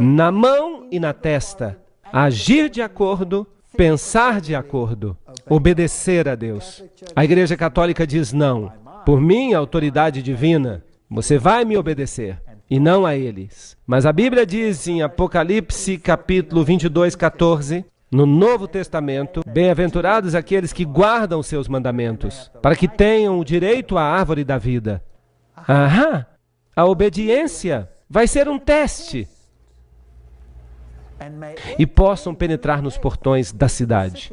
[SPEAKER 1] na mão e na testa. Agir de acordo, pensar de acordo, obedecer a Deus. A Igreja Católica diz não. Por minha autoridade divina, você vai me obedecer. E não a eles. Mas a Bíblia diz em Apocalipse capítulo 22, 14, no Novo Testamento, bem-aventurados aqueles que guardam seus mandamentos, para que tenham o direito à árvore da vida. Aham! A obediência vai ser um teste. E possam penetrar nos portões da cidade.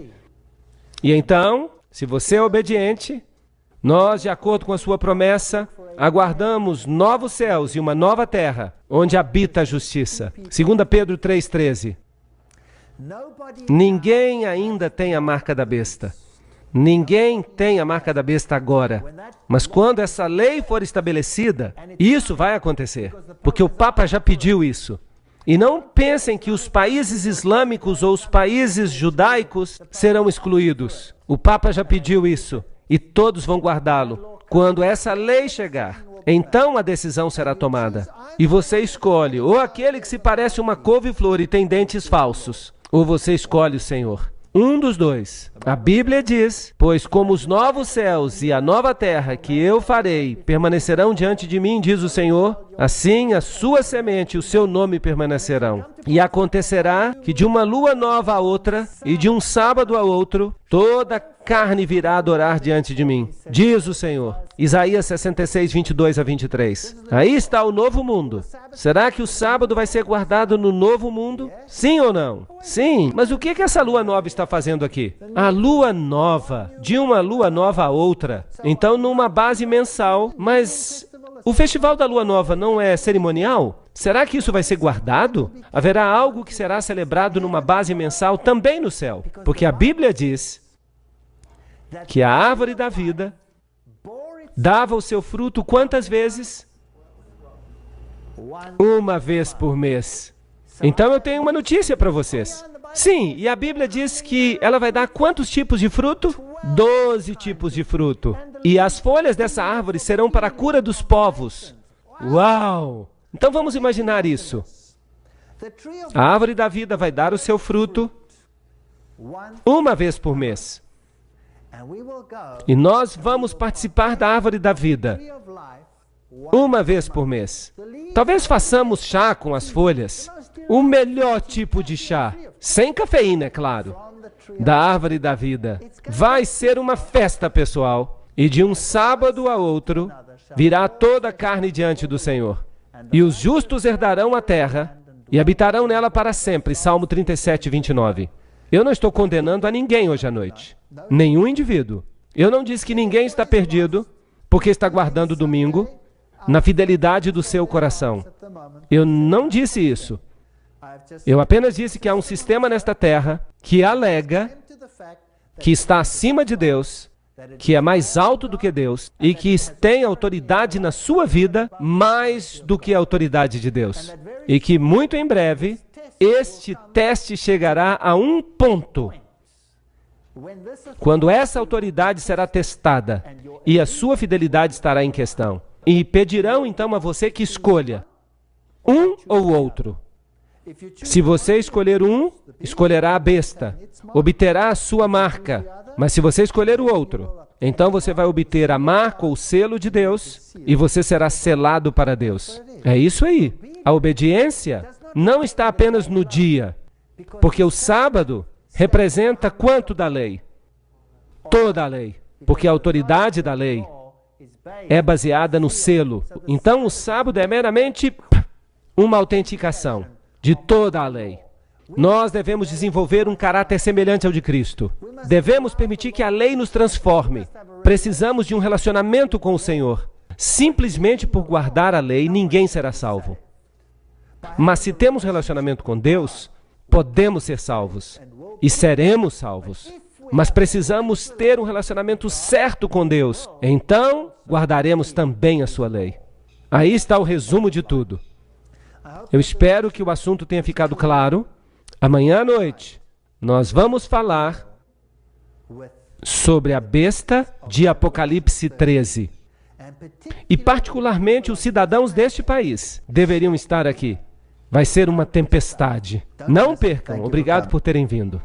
[SPEAKER 1] E então, se você é obediente, nós, de acordo com a sua promessa, aguardamos novos céus e uma nova terra, onde habita a justiça. 2 Pedro 3,13. Ninguém ainda tem a marca da besta. Ninguém tem a marca da besta agora. Mas quando essa lei for estabelecida, isso vai acontecer. Porque o Papa já pediu isso. E não pensem que os países islâmicos ou os países judaicos serão excluídos. O Papa já pediu isso. E todos vão guardá-lo. Quando essa lei chegar, então a decisão será tomada. E você escolhe ou aquele que se parece uma couve-flor e tem dentes falsos, ou você escolhe o Senhor. Um dos dois. A Bíblia diz, pois como os novos céus e a nova terra que eu farei permanecerão diante de mim, diz o Senhor, assim a sua semente e o seu nome permanecerão. E acontecerá que de uma lua nova a outra e de um sábado a outro, toda carne virá adorar diante de mim, diz o Senhor. Isaías 66, 22 a 23. Aí está o novo mundo. Será que o sábado vai ser guardado no novo mundo? Sim ou não? Sim. Mas o que essa lua nova está fazendo aqui? A lua nova, de uma lua nova a outra. Então, numa base mensal. Mas o festival da lua nova não é cerimonial? Será que isso vai ser guardado? Haverá algo que será celebrado numa base mensal também no céu. Porque a Bíblia diz que a árvore da vida dava o seu fruto quantas vezes? Uma vez por mês. Então eu tenho uma notícia para vocês. Sim, e a Bíblia diz que ela vai dar quantos tipos de fruto? 12 tipos de fruto. E as folhas dessa árvore serão para a cura dos povos. Uau! Então vamos imaginar isso. A árvore da vida vai dar o seu fruto uma vez por mês. E nós vamos participar da árvore da vida uma vez por mês. Talvez façamos chá com as folhas. O melhor tipo de chá, sem cafeína, é claro, da árvore da vida. Vai ser uma festa, pessoal. E de um sábado a outro virá toda a carne diante do Senhor. E os justos herdarão a terra e habitarão nela para sempre. Salmo 37, 29. Eu não estou condenando a ninguém hoje à noite. Nenhum indivíduo. Eu não disse que ninguém está perdido porque está guardando o domingo na fidelidade do seu coração. Eu não disse isso. Eu apenas disse que há um sistema nesta terra que alega que está acima de Deus, que é mais alto do que Deus e que tem autoridade na sua vida mais do que a autoridade de Deus. E que muito em breve este teste chegará a um ponto quando essa autoridade será testada e a sua fidelidade estará em questão. E pedirão então a você que escolha um ou outro. Se você escolher um, escolherá a besta, obterá a sua marca. Mas se você escolher o outro, então você vai obter a marca ou o selo de Deus e você será selado para Deus. É isso aí. A obediência não está apenas no dia, porque o sábado representa quanto da lei? Toda a lei, porque a autoridade da lei é baseada no selo. Então o sábado é meramente uma autenticação de toda a lei. Nós devemos desenvolver um caráter semelhante ao de Cristo. Devemos permitir que a lei nos transforme. Precisamos de um relacionamento com o Senhor. Simplesmente por guardar a lei, ninguém será salvo. Mas se temos relacionamento com Deus, podemos ser salvos. E seremos salvos. Mas precisamos ter um relacionamento certo com Deus. Então, guardaremos também a sua lei. Aí está o resumo de tudo. Eu espero que o assunto tenha ficado claro. Amanhã à noite, nós vamos falar sobre a besta de Apocalipse 13. E particularmente os cidadãos deste país deveriam estar aqui. Vai ser uma tempestade. Não percam. Obrigado por terem vindo.